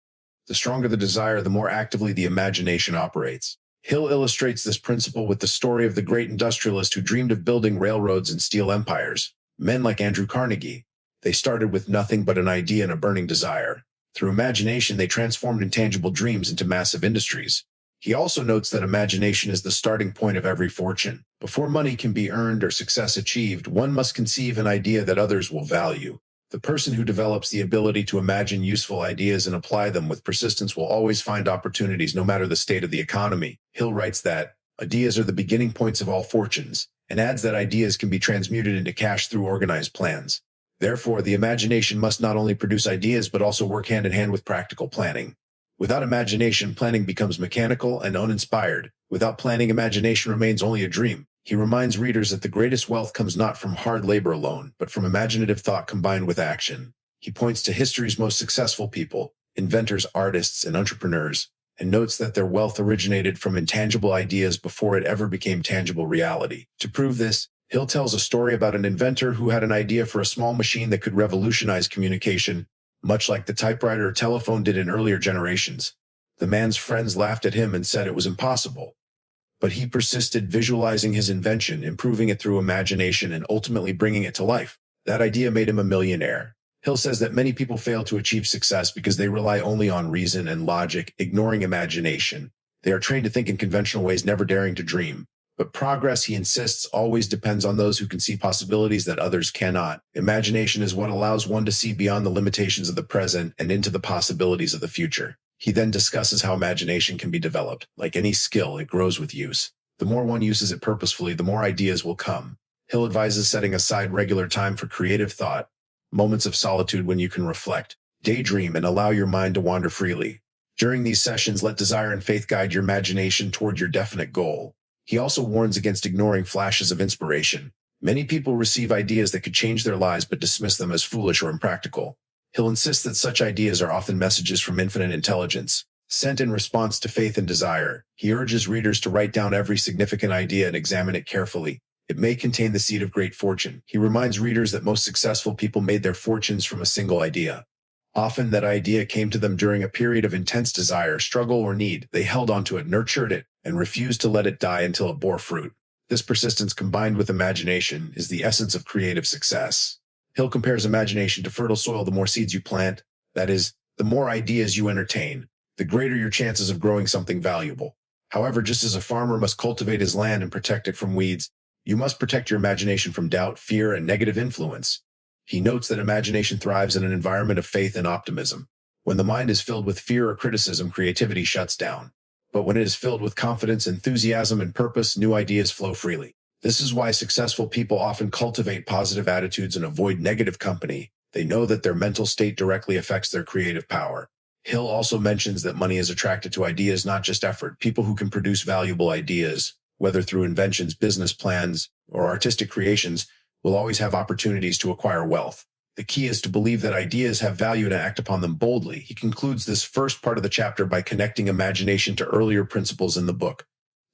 The stronger the desire, the more actively the imagination operates. Hill illustrates this principle with the story of the great industrialist who dreamed of building railroads and steel empires. Men like Andrew Carnegie. They started with nothing but an idea and a burning desire. Through imagination, they transformed intangible dreams into massive industries. He also notes that imagination is the starting point of every fortune. Before money can be earned or success achieved, one must conceive an idea that others will value. The person who develops the ability to imagine useful ideas and apply them with persistence will always find opportunities no matter the state of the economy. Hill writes that ideas are the beginning points of all fortunes, and adds that ideas can be transmuted into cash through organized plans. Therefore, the imagination must not only produce ideas but also work hand in hand with practical planning. Without imagination, planning becomes mechanical and uninspired. Without planning, imagination remains only a dream. He reminds readers that the greatest wealth comes not from hard labor alone, but from imaginative thought combined with action. He points to history's most successful people, inventors, artists, and entrepreneurs, and notes that their wealth originated from intangible ideas before it ever became tangible reality. To prove this, Hill tells a story about an inventor who had an idea for a small machine that could revolutionize communication, much like the typewriter or telephone did in earlier generations. The man's friends laughed at him and said it was impossible. But he persisted, visualizing his invention, improving it through imagination, and ultimately bringing it to life. That idea made him a millionaire. Hill says that many people fail to achieve success because they rely only on reason and logic, ignoring imagination. They are trained to think in conventional ways, never daring to dream. But progress, he insists, always depends on those who can see possibilities that others cannot. Imagination is what allows one to see beyond the limitations of the present and into the possibilities of the future. He then discusses how imagination can be developed. Like any skill, it grows with use. The more one uses it purposefully, the more ideas will come. Hill advises setting aside regular time for creative thought, moments of solitude when you can reflect, daydream, and allow your mind to wander freely. During these sessions, let desire and faith guide your imagination toward your definite goal. He also warns against ignoring flashes of inspiration. Many people receive ideas that could change their lives but dismiss them as foolish or impractical. Hill insists that such ideas are often messages from infinite intelligence, sent in response to faith and desire. He urges readers to write down every significant idea and examine it carefully. It may contain the seed of great fortune. He reminds readers that most successful people made their fortunes from a single idea. Often that idea came to them during a period of intense desire, struggle, or need. They held onto it, nurtured it, and refused to let it die until it bore fruit. This persistence combined with imagination is the essence of creative success. Hill compares imagination to fertile soil. The more seeds you plant, that is, the more ideas you entertain, the greater your chances of growing something valuable. However, just as a farmer must cultivate his land and protect it from weeds, you must protect your imagination from doubt, fear, and negative influence. He notes that imagination thrives in an environment of faith and optimism. When the mind is filled with fear or criticism, creativity shuts down. But when it is filled with confidence, enthusiasm, and purpose, new ideas flow freely. This is why successful people often cultivate positive attitudes and avoid negative company. They know that their mental state directly affects their creative power. Hill also mentions that money is attracted to ideas, not just effort. People who can produce valuable ideas, whether through inventions, business plans, or artistic creations, will always have opportunities to acquire wealth. The key is to believe that ideas have value and act upon them boldly. He concludes this first part of the chapter by connecting imagination to earlier principles in the book.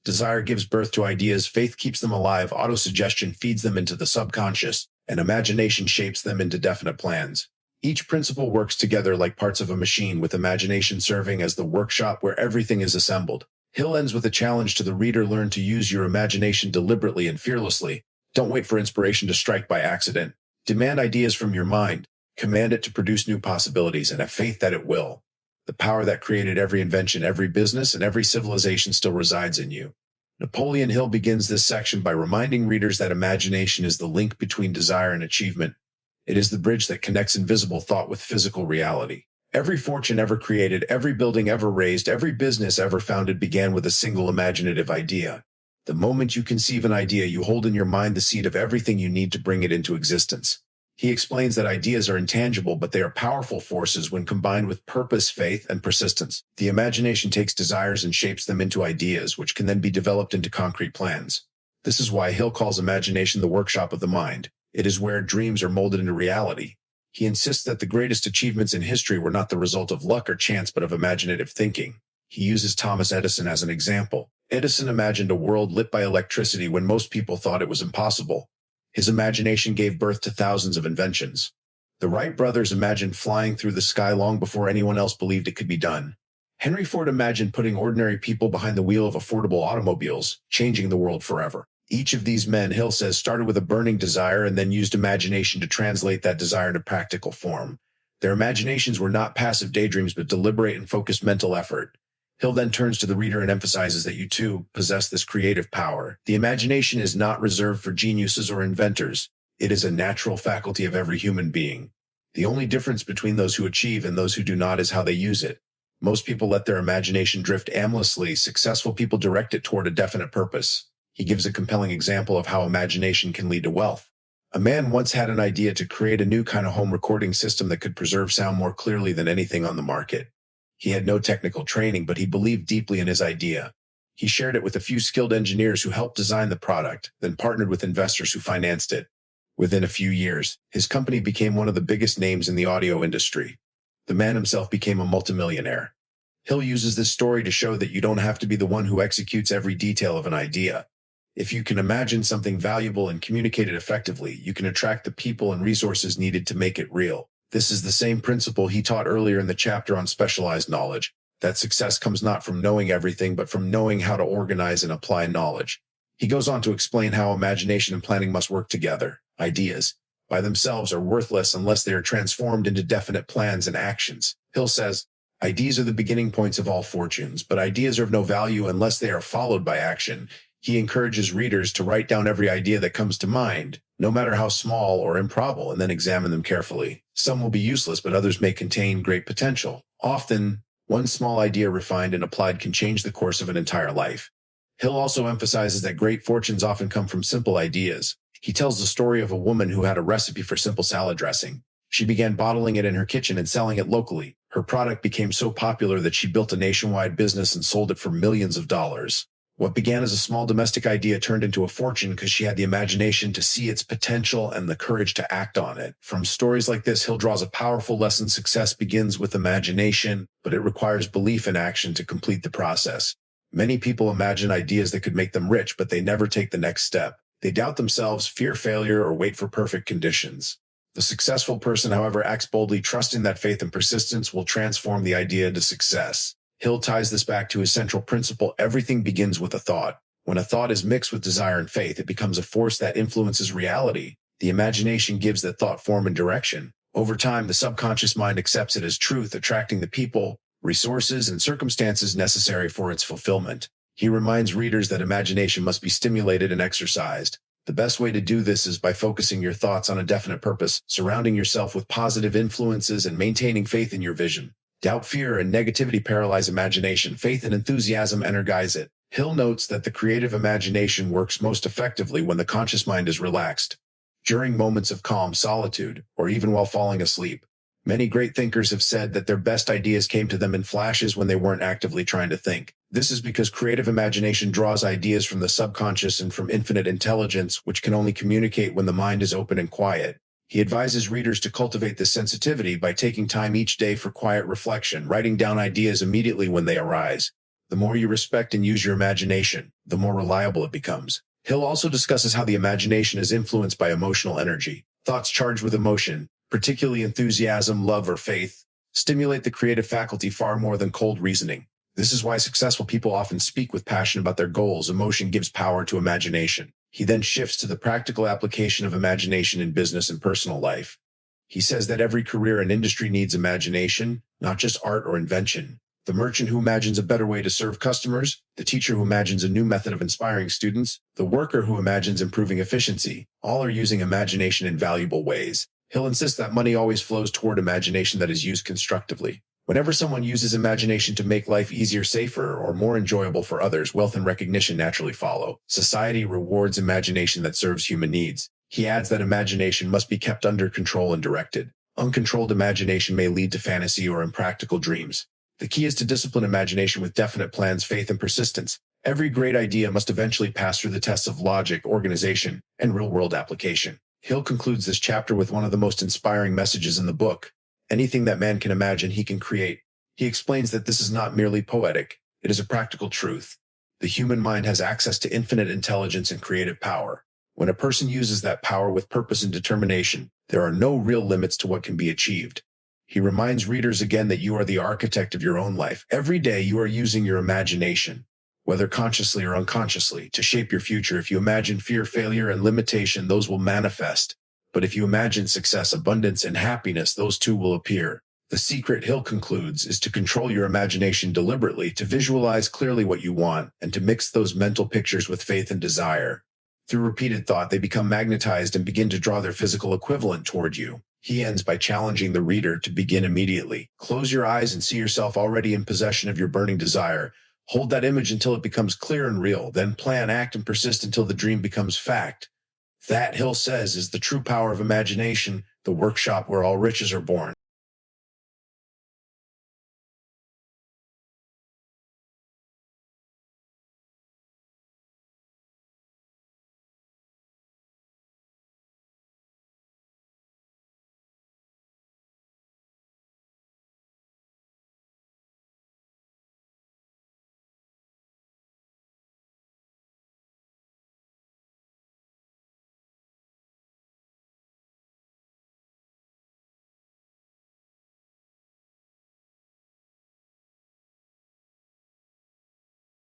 Desire gives birth to ideas, faith keeps them alive, autosuggestion feeds them into the subconscious, and imagination shapes them into definite plans. Each principle works together like parts of a machine, with imagination serving as the workshop where everything is assembled. Hill ends with a challenge to the reader: learn to use your imagination deliberately and fearlessly. Don't wait for inspiration to strike by accident. Demand ideas from your mind, command it to produce new possibilities, and have faith that it will. The power that created every invention, every business, and every civilization still resides in you. Napoleon Hill begins this section by reminding readers that imagination is the link between desire and achievement. It is the bridge that connects invisible thought with physical reality. Every fortune ever created, every building ever raised, every business ever founded began with a single imaginative idea. The moment you conceive an idea, you hold in your mind the seed of everything you need to bring it into existence. He explains that ideas are intangible, but they are powerful forces when combined with purpose, faith, and persistence. The imagination takes desires and shapes them into ideas, which can then be developed into concrete plans. This is why Hill calls imagination the workshop of the mind. It is where dreams are molded into reality. He insists that the greatest achievements in history were not the result of luck or chance, but of imaginative thinking. He uses Thomas Edison as an example. Edison imagined a world lit by electricity when most people thought it was impossible. His imagination gave birth to thousands of inventions. The Wright brothers imagined flying through the sky long before anyone else believed it could be done. Henry Ford imagined putting ordinary people behind the wheel of affordable automobiles, changing the world forever. Each of these men, Hill says, started with a burning desire and then used imagination to translate that desire into practical form. Their imaginations were not passive daydreams, but deliberate and focused mental effort. Hill then turns to the reader and emphasizes that you too possess this creative power. The imagination is not reserved for geniuses or inventors. It is a natural faculty of every human being. The only difference between those who achieve and those who do not is how they use it. Most people let their imagination drift aimlessly. Successful people direct it toward a definite purpose. He gives a compelling example of how imagination can lead to wealth. A man once had an idea to create a new kind of home recording system that could preserve sound more clearly than anything on the market. He had no technical training, but he believed deeply in his idea. He shared it with a few skilled engineers who helped design the product, then partnered with investors who financed it. Within a few years, his company became one of the biggest names in the audio industry. The man himself became a multimillionaire. Hill uses this story to show that you don't have to be the one who executes every detail of an idea. If you can imagine something valuable and communicate it effectively, you can attract the people and resources needed to make it real. This is the same principle he taught earlier in the chapter on specialized knowledge, that success comes not from knowing everything, but from knowing how to organize and apply knowledge. He goes on to explain how imagination and planning must work together. Ideas, by themselves, are worthless unless they are transformed into definite plans and actions. Hill says, ideas are the beginning points of all fortunes, but ideas are of no value unless they are followed by action. He encourages readers to write down every idea that comes to mind, no matter how small or improbable, and then examine them carefully. Some will be useless, but others may contain great potential. Often, one small idea refined and applied can change the course of an entire life. Hill also emphasizes that great fortunes often come from simple ideas. He tells the story of a woman who had a recipe for simple salad dressing. She began bottling it in her kitchen and selling it locally. Her product became so popular that she built a nationwide business and sold it for millions of dollars. What began as a small domestic idea turned into a fortune because she had the imagination to see its potential and the courage to act on it. From stories like this, Hill draws a powerful lesson. Success begins with imagination, but it requires belief and action to complete the process. Many people imagine ideas that could make them rich, but they never take the next step. They doubt themselves, fear failure, or wait for perfect conditions. The successful person, however, acts boldly, trusting that faith and persistence will transform the idea into success. Hill ties this back to his central principle: everything begins with a thought. When a thought is mixed with desire and faith, it becomes a force that influences reality. The imagination gives that thought form and direction. Over time, the subconscious mind accepts it as truth, attracting the people, resources, and circumstances necessary for its fulfillment. He reminds readers that imagination must be stimulated and exercised. The best way to do this is by focusing your thoughts on a definite purpose, surrounding yourself with positive influences, and maintaining faith in your vision. Doubt, fear, and negativity paralyze imagination. Faith and enthusiasm energize it. Hill notes that the creative imagination works most effectively when the conscious mind is relaxed. During moments of calm solitude, or even while falling asleep. Many great thinkers have said that their best ideas came to them in flashes when they weren't actively trying to think. This is because creative imagination draws ideas from the subconscious and from infinite intelligence, which can only communicate when the mind is open and quiet. He advises readers to cultivate this sensitivity by taking time each day for quiet reflection, writing down ideas immediately when they arise. The more you respect and use your imagination, the more reliable it becomes. Hill also discusses how the imagination is influenced by emotional energy. Thoughts charged with emotion, particularly enthusiasm, love, or faith, stimulate the creative faculty far more than cold reasoning. This is why successful people often speak with passion about their goals. Emotion gives power to imagination. He then shifts to the practical application of imagination in business and personal life. He says that every career and industry needs imagination, not just art or invention. The merchant who imagines a better way to serve customers, the teacher who imagines a new method of inspiring students, the worker who imagines improving efficiency, all are using imagination in valuable ways. Hill insists that money always flows toward imagination that is used constructively. Whenever someone uses imagination to make life easier, safer, or more enjoyable for others, wealth and recognition naturally follow. Society rewards imagination that serves human needs. He adds that imagination must be kept under control and directed. Uncontrolled imagination may lead to fantasy or impractical dreams. The key is to discipline imagination with definite plans, faith, and persistence. Every great idea must eventually pass through the tests of logic, organization, and real-world application. Hill concludes this chapter with one of the most inspiring messages in the book. Anything that man can imagine, he can create. He explains that this is not merely poetic, it is a practical truth. The human mind has access to infinite intelligence and creative power. When a person uses that power with purpose and determination, there are no real limits to what can be achieved. He reminds readers again that you are the architect of your own life. Every day you are using your imagination, whether consciously or unconsciously, to shape your future. If you imagine fear, failure, and limitation, those will manifest. But if you imagine success, abundance, and happiness, those too will appear. The secret, Hill concludes, is to control your imagination deliberately, to visualize clearly what you want, and to mix those mental pictures with faith and desire. Through repeated thought, they become magnetized and begin to draw their physical equivalent toward you. He ends by challenging the reader to begin immediately. Close your eyes and see yourself already in possession of your burning desire. Hold that image until it becomes clear and real. Then plan, act, and persist until the dream becomes fact. That, Hill says, is the true power of imagination, the workshop where all riches are born.